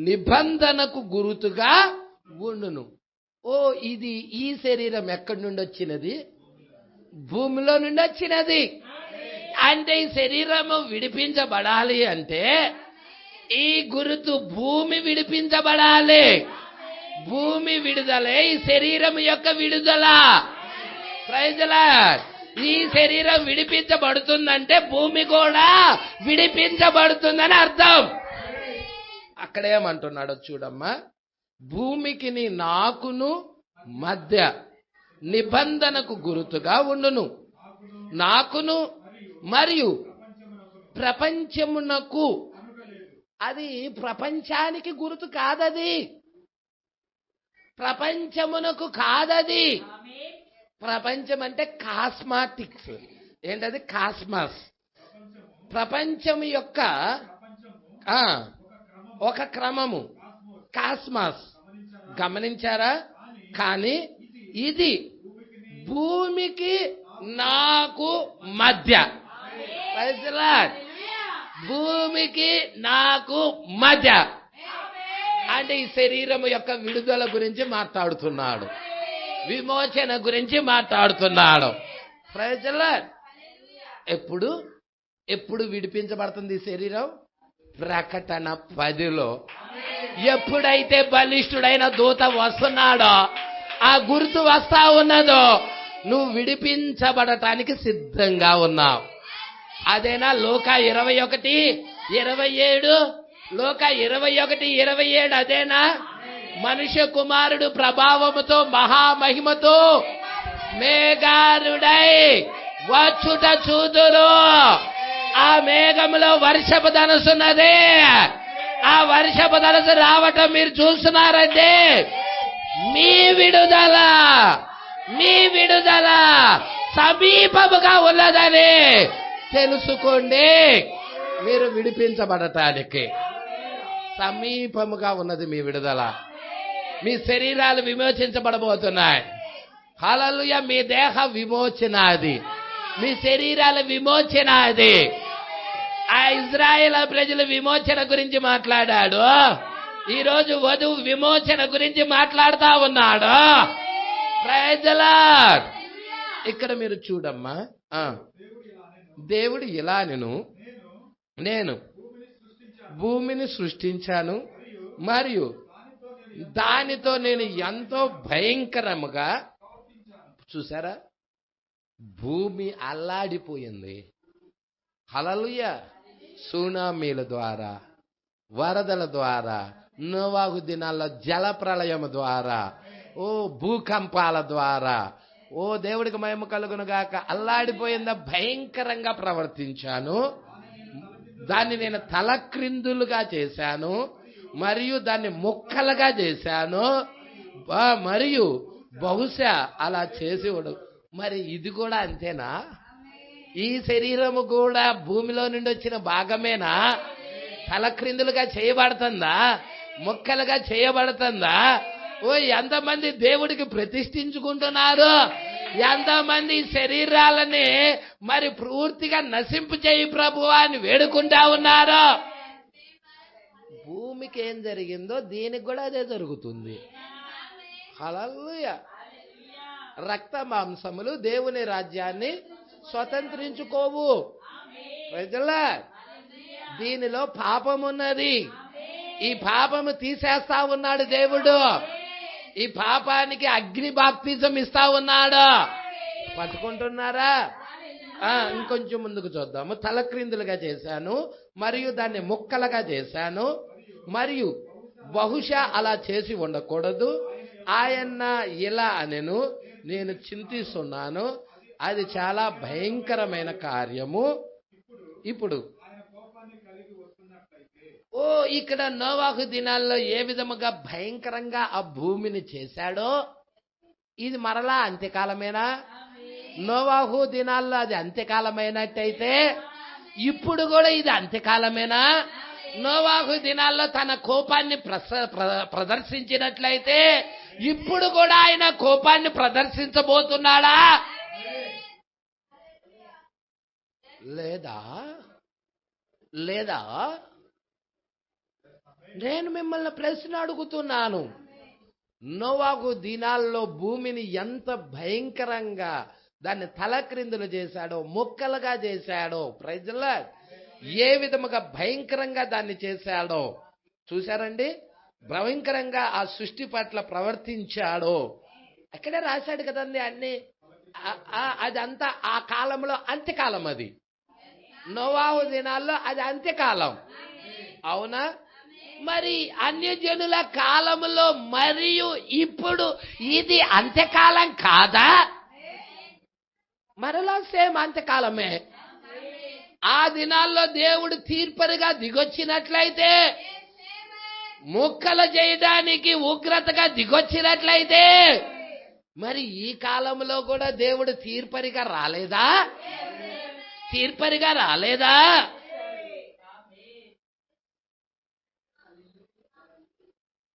నిబంధనకు గురుతుగా ఉండును. ఓ ఇది ఈ శరీరం ఎక్కడి నుండి వచ్చినది? భూమిలో నుండి వచ్చినది. అంటే ఈ శరీరము విడిపించబడాలి అంటే ఈ గురుతు భూమి విడిపించబడాలి. భూమి విడుదలే ఈ శరీరం యొక్క విడుదల. Praise the lord. ఈ శరీరం విడిపించబడుతుందంటే భూమి కూడా విడిపించబడుతుందని అర్థం. అక్కడేమంటున్నాడో చూడమ్మా, భూమికి నాకును మధ్య నిబంధనకు గురుతుగా ఉండును, నాకును మరియు ప్రపంచమునకు. అది ప్రపంచానికి గుర్తు కాదది, ప్రపంచమునకు కాదది. ప్రపంచం అంటే కాస్మాటిక్స్. ఏంటది? కాస్మాస్. ప్రపంచం యొక్క ఒక క్రమము, కాస్మాస్. గమనించారా? కానీ ఇది భూమికి నాకు మధ్య. Praise the lord. భూమికి నాకు మధ్య అంటే ఈ శరీరం యొక్క విడుదల గురించి మాట్లాడుతున్నాడు, విమోచన గురించి మాట్లాడుతున్నాడు. Praise the lord. ఎప్పుడు విడిపించబడుతుంది ఈ శరీరం? ప్రకటన 10లో. ఎప్పుడైతే బలిష్ఠుడైన దూత వస్తున్నాడో, ఆ గుర్తు వస్తా ఉన్నదో, నువ్వు విడిపించబడటానికి సిద్ధంగా ఉన్నావు. అదేనా లోక 21:27? లోక 21:27 అదేనా? మనుష్య కుమారుడు ప్రభావముతో మహామహిమతో మేఘారుడై వచ్చుట చూదురు. ఆ మేఘములో వర్షపు ధనుసున్నదే. ఆ వర్షపు ధనుసు రావటం మీరు చూస్తున్నారంటే మీ విడుదల సమీపముగా ఉన్నదని తెలుసుకోండి. మీరు విడిపించబడటానికి సమీపముగా ఉన్నది మీ విడుదల. మీ శరీరాలు విమోచించబడబోతున్నాయి. హల్లెలూయా. మీ దేహ విమోచన అది, మీ శరీరాల విమోచన అది. ఆ ఇజ్రాయేల్ ప్రజల విమోచన గురించి మాట్లాడాడు. ఈరోజు వధువు విమోచన గురించి మాట్లాడుతా ఉన్నాడు. Praise the lord. ఇక్కడ మీరు చూడమ్మా, దేవుడు ఇలా నేను భూమిని సృష్టించాను మరియు దానితో నేను ఎంతో భయంకరముగా. చూసారా? భూమి అల్లాడిపోయింది. హల్లెలూయా. సునామీల ద్వారా, వరదల ద్వారా, నోవాహు దినాల్లో జల ప్రళయం ద్వారా, భూకంపాల ద్వారా, దేవుడికి మహిమ కలుగును గాక, అల్లాడిపోయిందా? భయంకరంగా ప్రవర్తించాను. దాన్ని నేను తలక్రిందులుగా చేశాను మరియు దాన్ని ముక్కలుగా చేశాను. మరియు బహుశా అలా చేసేవాడు. మరి ఇది కూడా అంతేనా? ఈ శరీరము కూడా భూమిలో నుండి వచ్చిన భాగమేనా? తలక్రిందులుగా చేయబడుతుందా? ముక్కలుగా చేయబడుతుందా? ఎంతమంది దేవుడికి ప్రతిష్ఠించుకుంటున్నారు? ఎంతమంది శరీరాలని మరి పూర్తిగా నశింపు చేయి ప్రభువా అని వేడుకుంటా ఉన్నారు? భూమికి ఏం జరిగిందో దీనికి కూడా అదే జరుగుతుంది. హల్లెలూయా. రక్త మాంసములు దేవుని రాజ్యాన్ని స్వతంత్రించుకోవు. Praise the lord. దీనిలో పాపం ఉన్నది. ఈ పాపము తీసేస్తా ఉన్నాడు దేవుడు. ఈ పాపానికి అగ్ని బాప్తిజం ఇస్తా ఉన్నాడు. పట్టుకుంటున్నారా? ఇంకొంచెం ముందుకు చూద్దాము. తలక్రిందులుగా చేశాను మరియు దాన్ని ముక్కలుగా చేశాను మరియు బహుశా అలా చేసి ఉండకూడదు. ఆయన ఇలా అనెను, నేను చింతిస్తున్నాను, అది చాలా భయంకరమైన కార్యము. ఇప్పుడు ఇక్కడ నోవాహు దినాల్లో ఏ విధముగా భయంకరంగా ఆ భూమిని చేశాడో ఇది మరలా అంత్యకాలమేనా? నోవాహు దినాల్లో అది అంత్యకాలమైనట్టయితే ఇప్పుడు కూడా ఇది అంత్యకాలమేనా? నోవాహు దినాల్లో తన కోపాన్ని ప్రదర్శించినట్లయితే ఇప్పుడు కూడా ఆయన కోపాన్ని ప్రదర్శించబోతున్నాడా? లేదా? నేను మిమ్మల్ని ప్రశ్న అడుగుతున్నాను. నోవాహు దినాల్లో భూమిని ఎంత భయంకరంగా దాన్ని తలక్రిందులు చేశాడో, ముక్కలుగా చేశాడో, ప్రజల ఏ విధముగా భయంకరంగా దాన్ని చేశాడో చూశారండి. భయంకరంగా ఆ సృష్టి పట్ల ప్రవర్తించాడో అక్కడే రాశాడు కదండి అన్ని. అదంతా ఆ కాలంలో అంత్యకాలం. అది నోవాహు దినాల్లో అది అంత్యకాలం, అవునా? మరి అన్యజనుల కాలంలో మరియు ఇప్పుడు ఇది అంత్యకాలం కాదా? మరలా సేమ్ అంత్యకాలమే. ఆ దినాల్లో దేవుడు తీర్పరిగా దిగొచ్చినట్లయితే, ముక్కలు చేయడానికి ఉగ్రతగా దిగొచ్చినట్లయితే, మరి ఈ కాలంలో కూడా దేవుడు తీర్పరిగా రాలేదా? తీర్పరిగా రాలేదా?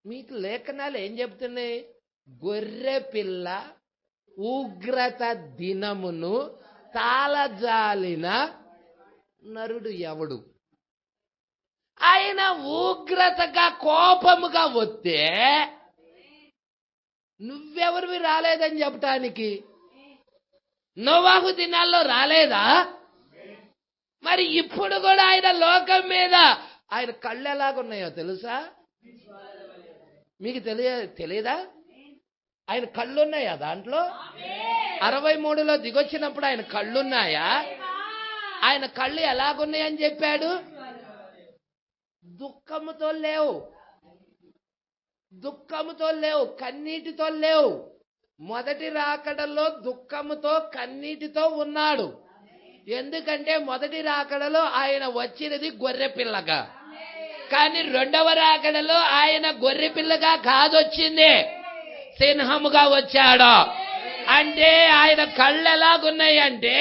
మీకు లేఖనాలు ఏం చెప్తున్నాయి? గొర్రె పిల్ల ఉగ్రత దినమును తాళజాలిన నరుడు ఎవడు? ఆయన ఉగ్రతగా కోపముగా వస్తే నువ్వెవరివి రాలేదని చెప్పటానికి? నోవాహు దినాల్లో రాలేదా? మరి ఇప్పుడు కూడా ఆయన లోకం మీద ఆయన కళ్ళు ఎలాగున్నాయో తెలుసా? మీకు తెలియదా? ఆయన కళ్ళున్నాయా దాంట్లో? 63లో దిగొచ్చినప్పుడు ఆయన కళ్ళున్నాయా? ఆయన కళ్ళు ఎలాగున్నాయని చెప్పాడు? దుఃఖముతో లేవు, కన్నీటితో లేవు. మొదటి రాకడలో దుఃఖముతో కన్నీటితో ఉన్నాడు. ఎందుకంటే మొదటి రాకడలో ఆయన వచ్చినది గొర్రె పిల్లగా, కానీ రెండవ రాకడలో ఆయన గొర్రె పిల్లగా కాదొచ్చింది, సింహముగా వచ్చాడు. అంటే ఆయన కళ్ళు ఎలాగున్నాయి అంటే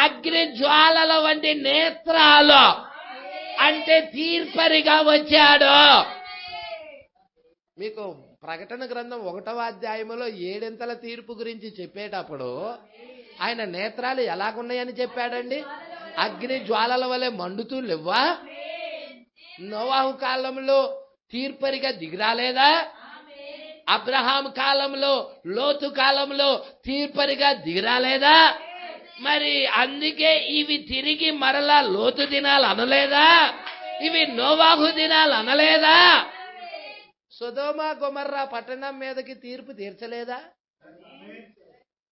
అగ్ని జ్వాలల వంటి నేత్రాలు, అంటే తీర్పరిగా వచ్చాడు. మీకు ప్రకటన గ్రంథం 1వ అధ్యాయంలో 7 తీర్పు గురించి చెప్పేటప్పుడు ఆయన నేత్రాలు ఎలాగున్నాయని చెప్పాడండి? అగ్ని జ్వాలల వలె మండుతూ లేవా? నోవాహు కాలంలో తీర్పరిగా దిగిరాలేదా? అబ్రహాం కాలంలో, లోతు కాలంలో తీర్పరిగా దిగిరాలేదా? మరి అందుకే ఇవి తిరిగి మరలా లోతు దినాలు అనలేదా? ఇవి నోవాహు దినాలు అనలేదా? సొదొమ గొమొర్రా పట్టణం మీదకి తీర్పు తీర్చలేదా?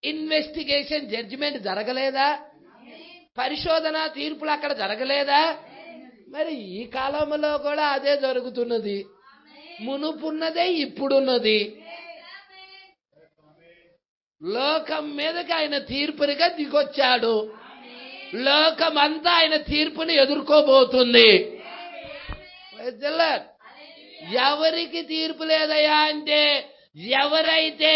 ఇన్వెస్టిగేషన్ జడ్జిమెంట్ జరగలేదా? పరిశోధన తీర్పులు అక్కడ జరగలేదా? మరి ఈ కాలంలో కూడా అదే జరుగుతున్నది. మునుపున్నదే ఇప్పుడున్నది. లోకం మీదకి ఆయన తీర్పునిగా దిగొచ్చాడు. లోకమంతా ఆయన తీర్పుని ఎదుర్కోబోతుంది. ఎవరికి తీర్పు లేదయ్యా అంటే ఎవరైతే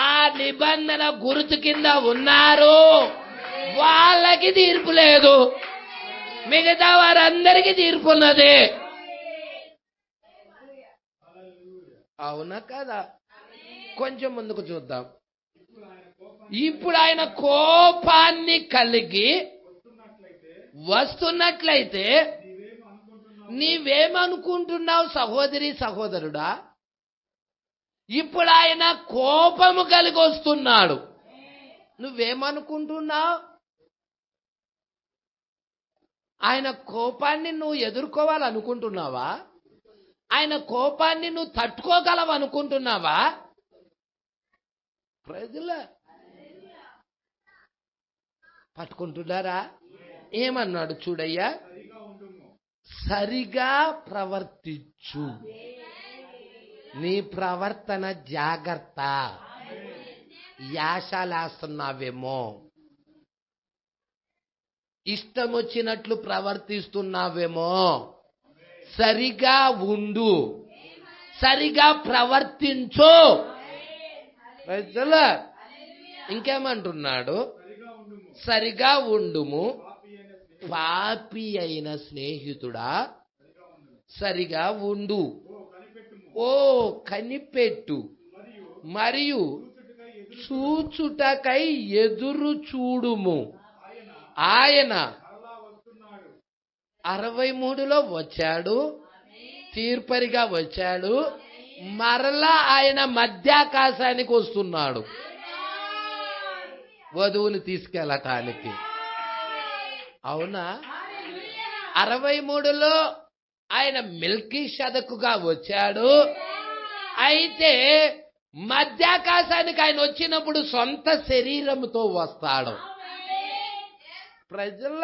ఆ నిబంధన గుర్తు కింద ఉన్నారో వాళ్ళకి తీర్పు లేదు, మిగతా వారందరికీ తీర్పు ఉన్నది. అవునా కదా? కొంచెం ముందుకు చూద్దాం. ఇప్పుడు ఆయన కోపాన్ని కలిగి వస్తున్నట్లయితే నీవేమనుకుంటున్నావు సహోదరి సహోదరుడా? ఇప్పుడు ఆయన కోపము కలిగి వస్తున్నాడు. నువ్వేమనుకుంటున్నావు? ఆయన కోపాన్ని నువ్వు ఎదుర్కోవాలనుకుంటున్నావా? ఆయన కోపాన్ని నువ్వు తట్టుకోగలవనుకుంటున్నావా? ప్రజల పట్టుకుంటున్నారా? ఏమన్నాడు చూడయ్యా, సరిగా ప్రవర్తించు, నీ ప్రవర్తన జాగ్రత్త. యాశాలేస్తున్నావేమో, ఇష్టం వచ్చినట్లు ప్రవర్తిస్తున్నావేమో, సరిగా ఉండు, సరిగా ప్రవర్తించు. ఇంకేమంటున్నాడు? సరిగా ఉండుము, పాపి అయిన స్నేహితుడా సరిగా ఉండు. ఓ కనిపెట్టు, మరియు చూచుటకై ఎదురు చూడుము. ఆయన 63లో వచ్చాడు, తీర్పరిగా వచ్చాడు, మరలా ఆయన మధ్యాకాశానికి వస్తున్నాడు వధువుని తీసుకెళ్ళటానికి. అవునా? 63లో ఆయన మెల్కీషెదకుగా వచ్చాడు. అయితే మధ్యాకాశానికి ఆయన వచ్చినప్పుడు సొంత శరీరంతో వస్తాడు. ప్రజల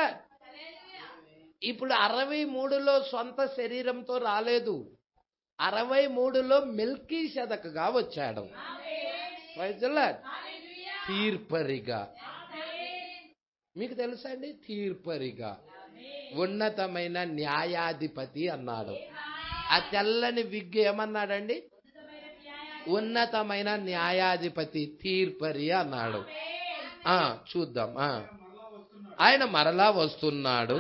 ఇప్పుడు 63లో సొంత శరీరంతో రాలేదు, 63లో మెల్కీషెదకుగా వచ్చాడు. ప్రజల తీర్పరిగా. మీకు తెలుసా అండి? తీర్పరిగా, ఉన్నతమైన న్యాయాధిపతి అన్నాడు. ఆ తెల్లని విగ్గు ఏమన్నాడండి? ఉన్నతమైన న్యాయాధిపతి, తీర్పరి అన్నాడు. చూద్దాం. ఆయన మరలా వస్తున్నాడు.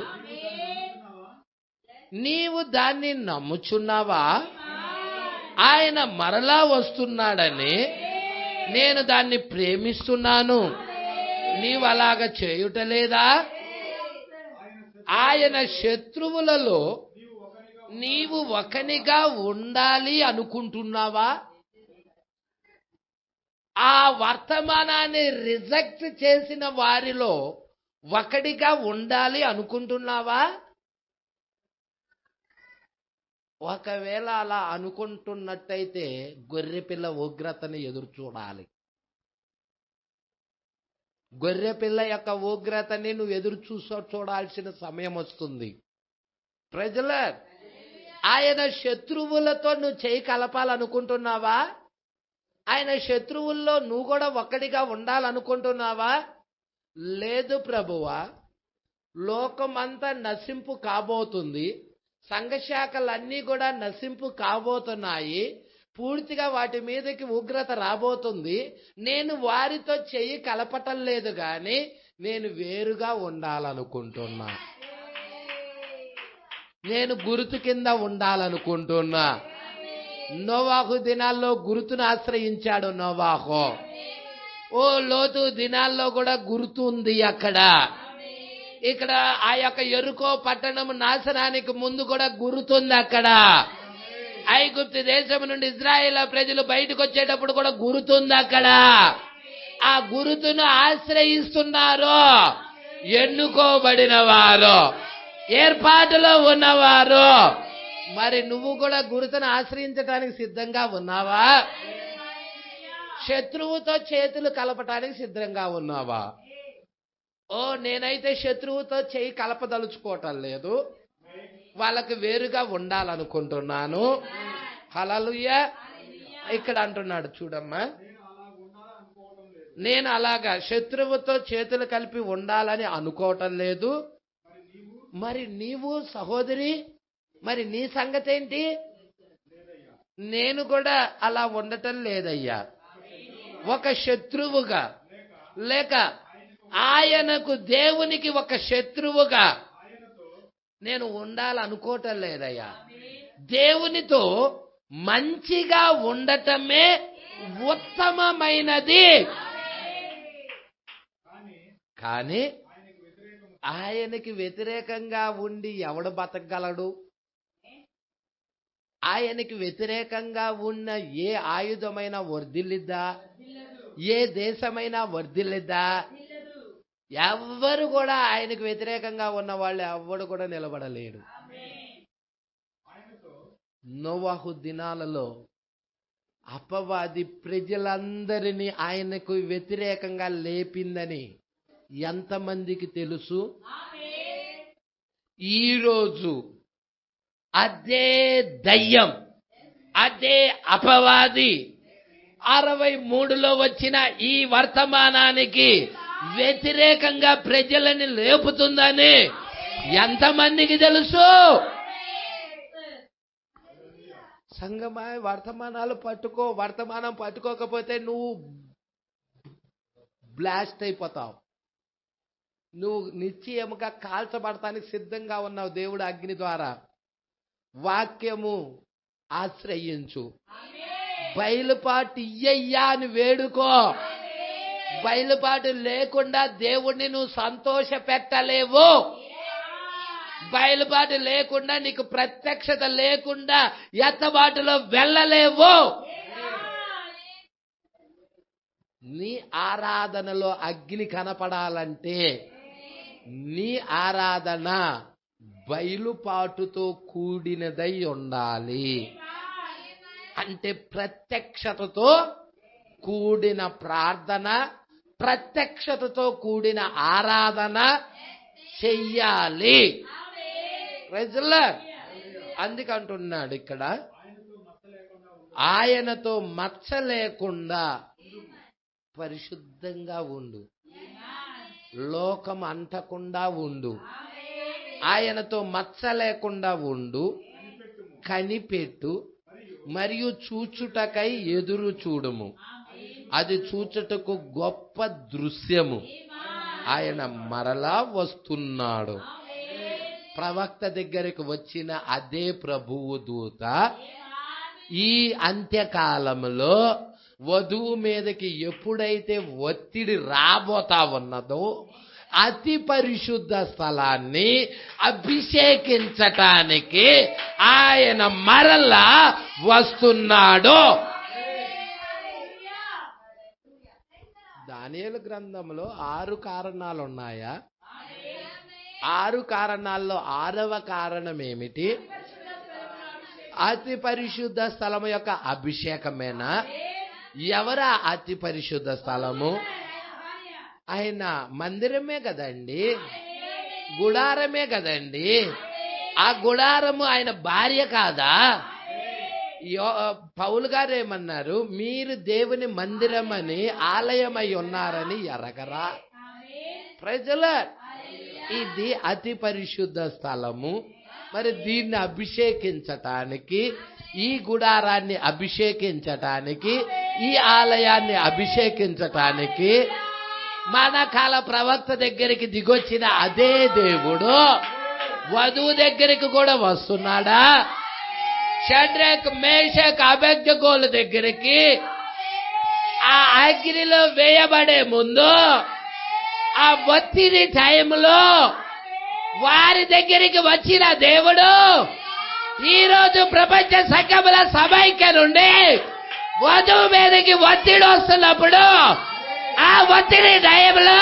నీవు దాన్ని నమ్ముచున్నావా? ఆయన మరలా వస్తున్నాడని నేను దాన్ని ప్రేమిస్తున్నాను. నీవు అలాగ చేయుటలేదా? ఆయన శత్రువులలో నీవు ఒకనిగా ఉండాలి అనుకుంటున్నావా? ఆ వర్తమానాన్ని రిజెక్ట్ చేసిన వారిలో ఒకడిగా ఉండాలి అనుకుంటున్నావా? ఒకవేళ అలా అనుకుంటున్నట్టయితే గొర్రెపిల్ల ఉగ్రతని ఎదురు చూడాలి. గొర్రెపిల్ల యొక్క ఉగ్రతని నువ్వు ఎదురు చూడాల్సిన సమయం వస్తుంది. ప్రజల ఆయన శత్రువులతో నువ్వు చేయి కలపాలనుకుంటున్నావా? ఆయన శత్రువుల్లో నువ్వు కూడా ఒక్కడిగా ఉండాలనుకుంటున్నావా? లేదు ప్రభువా, లోకమంతా నశింపు కాబోతుంది, సంఘశాఖలన్నీ కూడా నశింపు కాబోతున్నాయి, పూర్తిగా వాటి మీదకి ఉగ్రత రాబోతుంది. నేను వారితో చెయ్యి కలపటం లేదు, కానీ నేను వేరుగా ఉండాలనుకుంటున్నా. నేను గుర్తు కింద ఉండాలనుకుంటున్నా. నోవాహు దినాల్లో గుర్తును ఆశ్రయించాడు నోవాహు. ఓ లోతు దినాల్లో కూడా గుర్తు ఉంది అక్కడ. ఇక్కడ ఆ యొక్క యెరికో పట్టణం నాశనానికి ముందు కూడా గుర్తుంది అక్కడ. ఐగుప్తు దేశం నుండి ఇజ్రాయేల్ ప్రజలు బయటకు వచ్చేటప్పుడు కూడా గుర్తుంది అక్కడ. ఆ గుర్తును ఆశ్రయిస్తున్నారు ఎన్నుకోబడిన వారు, ఏర్పాటులో ఉన్నవారు. మరి నువ్వు కూడా గుర్తును ఆశ్రయించడానికి సిద్ధంగా ఉన్నావా? శత్రువుతో చేతులు కలపటానికి సిద్ధంగా ఉన్నావా? ఓ నేనైతే శత్రువుతో చేయి కలపదలుచుకోవటం లేదు, వాళ్ళకి వేరుగా ఉండాలనుకుంటున్నాను. హల్లెలూయా. ఇక్కడ అంటున్నాడు చూడమ్మా, నేను అలాగా శత్రువుతో చేతులు కలిపి ఉండాలని అనుకోవటం లేదు. మరి నీవు సహోదరి, మరి నీ సంగతి ఏంటి? నేను కూడా అలా ఉండటం లేదయ్యా. ఒక శత్రువుగా లేక ఆయనకు దేవునికి ఒక శత్రువుగా నేను ఉండాలనుకోవటం లేదయ్యా. దేవునితో మంచిగా ఉండటమే ఉత్తమమైనది. కానీ ఆయనకి వ్యతిరేకంగా ఉండి ఎవడు బతకగలడు? ఆయనకి వ్యతిరేకంగా ఉన్న ఏ ఆయుధమైనా వర్ధిల్లిద్దా? ఏ దేశమైనా వర్ధిల్లిద్దా? ఎవ్వరు కూడా ఆయనకు వ్యతిరేకంగా ఉన్న వాళ్ళు ఎవ్వడు కూడా నిలబడలేడు. నోవాహు దినాలలో అపవాది ప్రజలందరినీ ఆయనకు వ్యతిరేకంగా లేపిందని ఎంతమందికి తెలుసు? ఈరోజు అదే దయ్యం, అదే అపవాది 63లో వచ్చిన ఈ వర్తమానానికి వ్యతిరేకంగా ప్రజలని లేపుతుందని ఎంతమందికి తెలుసు? సంగమా, వర్తమానాలు పట్టుకో. వర్తమానం పట్టుకోకపోతే నువ్వు బ్లాస్ట్ అయిపోతావు. నువ్వు నిశ్చయముగా కాల్చబడటానికి సిద్ధంగా ఉన్నావు దేవుడు అగ్ని ద్వారా. వాక్యము ఆశ్రయించు. బయలుపాటు ఇయ్యయ్యా అని వేడుకో. బయలుపాటు లేకుండా దేవుణ్ణి నువ్వు సంతోష పెట్టలేవు. బయలుపాటు లేకుండా నీకు ప్రత్యక్షత లేకుండా ఎత్తబాటులో వెళ్ళలేవు. నీ ఆరాధనలో అగ్ని కనపడాలంటే నీ ఆరాధన బయలుపాటుతో కూడినదై ఉండాలి. అంటే ప్రత్యక్షతతో కూడిన ప్రార్థన, ప్రత్యక్షతతో కూడిన ఆరాధన చెయ్యాలి. అందుకంటున్నాడు ఇక్కడ, ఆయనతో మచ్చ లేకుండా పరిశుద్ధంగా ఉండు, లోకం అంటకుండా ఉండు. ఆయనతో మచ్చ లేకుండా ఉండు, కనిపెట్టు, మరియు చూచుటకై ఎదురు చూడుము. అది చూచుటకు గొప్ప దృశ్యము. ఆయన మరలా వస్తున్నాడు. ప్రవక్త దగ్గరికి వచ్చిన అదే ప్రభువు దూత ఈ అంత్యకాలంలో వధువు మీదకి ఎప్పుడైతే ఒత్తిడి రాబోతా ఉన్నదో అతి పరిశుద్ధ స్థలాన్ని అభిషేకించటానికి ఆయన మరలా వస్తున్నాడు. దానియేలు గ్రంథంలో 6 కారణాలు ఉన్నాయా? 6 కారణాల్లో 6వ కారణం ఏమిటి? అతి పరిశుద్ధ స్థలము యొక్క అభిషేకమేనా? ఎవరా అతి పరిశుద్ధ స్థలము? ఆయన మందిరమే కదండి, గుడారమే కదండి. ఆ గుడారము ఆయన భార్య కాదా? పౌలు గారు ఏమన్నారు? మీరు దేవుని మందిరమని, ఆలయమై ఉన్నారని ఎరగరా? ప్రజల ఇది అతి పరిశుద్ధ స్థలము. మరి దీన్ని అభిషేకించటానికి, ఈ గుడారాన్ని అభిషేకించటానికి, ఈ ఆలయాన్ని అభిషేకించటానికి మన కాల ప్రవక్త దగ్గరికి దిగొచ్చిన అదే దేవుడు వధువు దగ్గరికి కూడా వస్తున్నాడా? షడ్రక్, మేషక్, అబేద్నెగోల దగ్గరికి ఆ అగ్నిలో వేయబడే ముందు, ఆ ఒత్తిడి టైంలో వారి దగ్గరికి వచ్చిన దేవుడు ఈరోజు ప్రపంచ సంఘముల సమైక్య నుండి వధువు మీదకి ఒత్తిడి వస్తున్నప్పుడు ఆ ఒత్తిడి టైంలో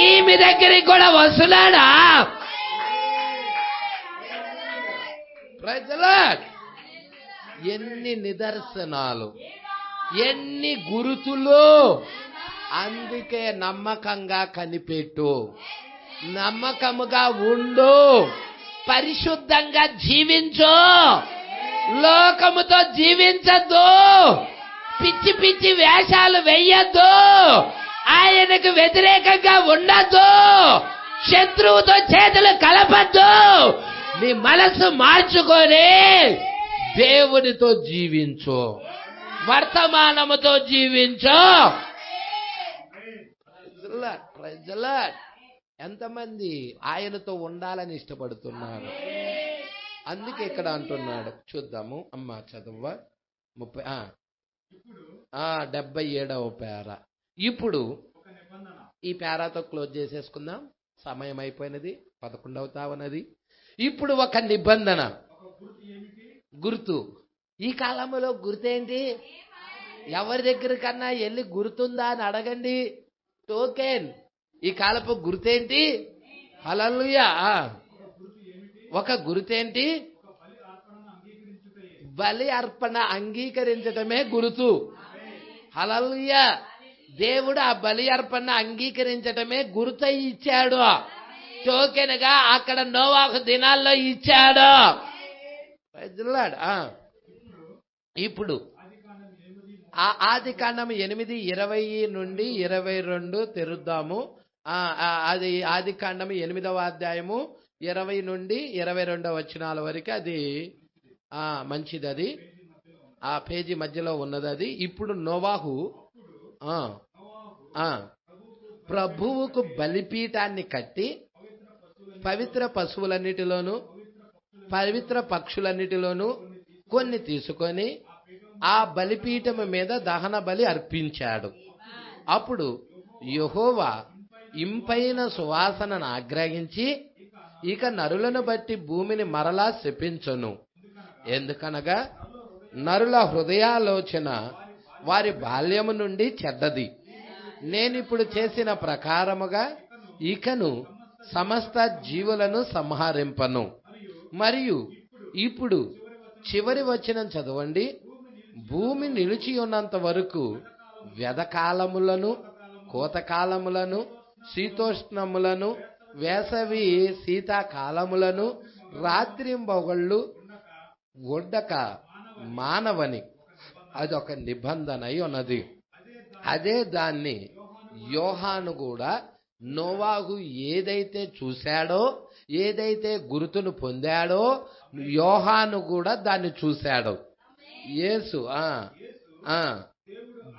ఈమె దగ్గరికి కూడా వస్తున్నాడా? ప్రజలు ఎన్ని నిదర్శనాలు, ఎన్ని గురుతులు. అందుకే నమ్మకంగా కనిపెట్టు, నమ్మకముగా ఉండు, పరిశుద్ధంగా జీవించు, లోకముతో జీవించద్దు, పిచ్చి పిచ్చి వేషాలు వెయ్యద్దు, ఆయనకు వ్యతిరేకంగా ఉండద్దు, శత్రువుతో చేతులు కలపద్దు. నీ మనసు మార్చుకొని దేవునితో జీవించు, వర్తమానముతో జీవించు. ఎంతమంది ఆయనతో ఉండాలని ఇష్టపడుతున్నారు? అందుకే ఇక్కడ అంటున్నాడు, చూద్దాము అమ్మా, చదువు 77వ పేర. ఇప్పుడు ఈ పేరాతో క్లోజ్ చేసేసుకుందాం, సమయం అయిపోయినది, 11 అవుతా ఉన్నది. ఇప్పుడు ఒక నిబంధన, గుర్తు. ఈ కాలంలో గుర్తేంటి? ఎవరి దగ్గర కన్నా వెళ్ళి గుర్తుందా అని అడగండి. టోకెన్. ఈ కాలపు గుర్తేంటి? హల్లెలూయా. ఒక గుర్తేంటి? బలి అర్పణ అంగీకరించటమే గుర్తు. హల్లెలూయా. దేవుడు ఆ బలి అర్పణ అంగీకరించటమే గుర్తు ఇచ్చాడు. టోకెన్ గా అక్కడ నోవాహు దినాల్లో ఇచ్చాడు. ఇప్పుడు ఆదికాండం 8:20 నుండి 22 తెరుద్దాము. అది ఆదికాండం 8వ అధ్యాయము 20 నుండి 22 వచనాల వరకు. అది మంచిది, అది ఆ పేజీ మధ్యలో ఉన్నది. అది ఇప్పుడు నోవాహు ప్రభువుకు బలిపీఠాన్ని కట్టి పవిత్ర పశువులన్నిటిలోను పవిత్ర పక్షులన్నిటిలోను కొన్ని తీసుకొని ఆ బలిపీఠము మీద దహన బలి అర్పించాడు. అప్పుడు యెహోవా ఇంపైన సువాసనను ఆగ్రహించి, ఇక నరులను బట్టి భూమిని మరలా శపించును. ఎందుకనగా నరుల హృదయాలోచన వారి బాల్యము నుండి చెడ్డది. నేనిప్పుడు చేసిన ప్రకారముగా ఇకను సమస్త జీవులను సంహరింపను. మరియు ఇప్పుడు చివరి వచనం చదవండి. భూమి నిలిచి ఉన్నంత వరకు వ్యధకాలములను, కోతకాలములను, శీతోష్ణములను, వేసవి శీతాకాలములను రాత్రింబగళ్ళు ఉండక మానవని. అదొక నిబంధన అయి ఉన్నది. అదే దాన్ని యోహాను కూడా నోవాహు ఏదైతే చూశాడో, ఏదైతే గుర్తును పొందాడో, యోహాను కూడా దాన్ని చూశాడు. యేసు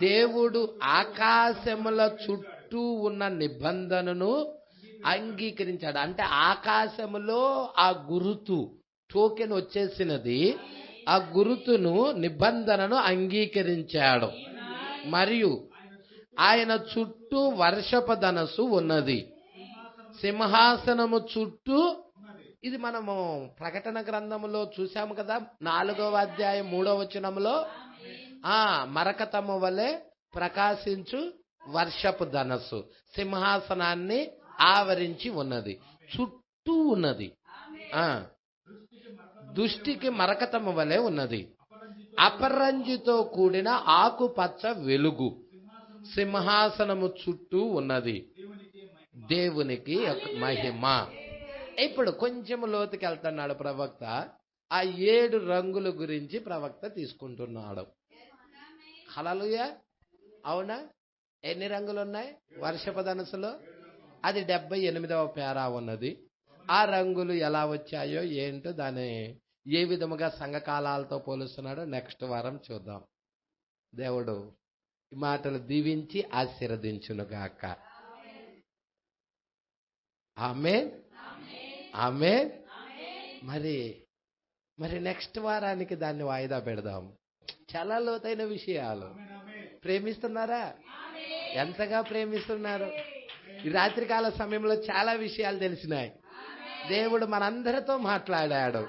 దేవుడు ఆకాశముల చుట్టూ ఉన్న నిబంధనను అంగీకరించాడు. అంటే ఆకాశములో ఆ గురుతు టోకెన్ వచ్చేసినది. ఆ గురుతును, నిబంధనను అంగీకరించాడు. మరియు ఆయన చుట్టూ వర్షపు ధనస్సు ఉన్నది. సింహాసనము చుట్టూ, ఇది మనము ప్రకటన గ్రంథములో చూసాము కదా, 4వ అధ్యాయం 3వ వచనములో మరకతము వలె ప్రకాశించు వర్షపు ధనస్సు సింహాసనాన్ని ఆవరించి ఉన్నది, చుట్టూ ఉన్నది. దృష్టికి మరకతము వలె ఉన్నది. అపరంజితో కూడిన ఆకుపచ్చ వెలుగు సింహాసనము చుట్టూ ఉన్నది. దేవునికి మహిమ. ఇప్పుడు కొంచెం లోతుకి వెళ్తున్నాడు ప్రవక్త. ఆ 7 రంగుల గురించి ప్రవక్త తీసుకుంటున్నాడు. హల్లెలూయా. అవునా? ఎన్ని రంగులు ఉన్నాయి వర్షపు ధనుసులో? అది 78వ పేరా ఉన్నది. ఆ రంగులు ఎలా వచ్చాయో ఏంటో, దాన్ని ఏ విధముగా సంఘకాలాలతో పోలుస్తున్నాడో నెక్స్ట్ వారం చూద్దాం. దేవుడు ఈ మాటలు దీవించి ఆశీర్వదించునుగాక. ఆమేన్, ఆమేన్. మరి నెక్స్ట్ వారానికి దాన్ని వాయిదా పెడదాం. చాలా లోతైన విషయాలు. ప్రేమిస్తున్నారా? ఎంతగా ప్రేమిస్తున్నారు? ఈ రాత్రికాల సమయంలో చాలా విషయాలు తెలిసినాయి. దేవుడు మనందరితో మాట్లాడాడు.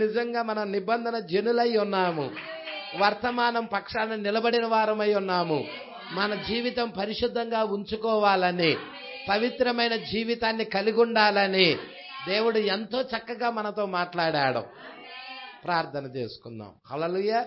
నిజంగా మనం నిబంధన జనులై ఉన్నాము. వర్తమానం పక్షాన నిలబడిన వారమై ఉన్నాము. మన జీవితం పరిశుద్ధంగా ఉంచుకోవాలని, పవిత్రమైన జీవితాన్ని కలిగి ఉండాలని దేవుడు ఎంతో చక్కగా మనతో మాట్లాడాడు. ప్రార్థన చేసుకుందాం. హల్లెలూయా.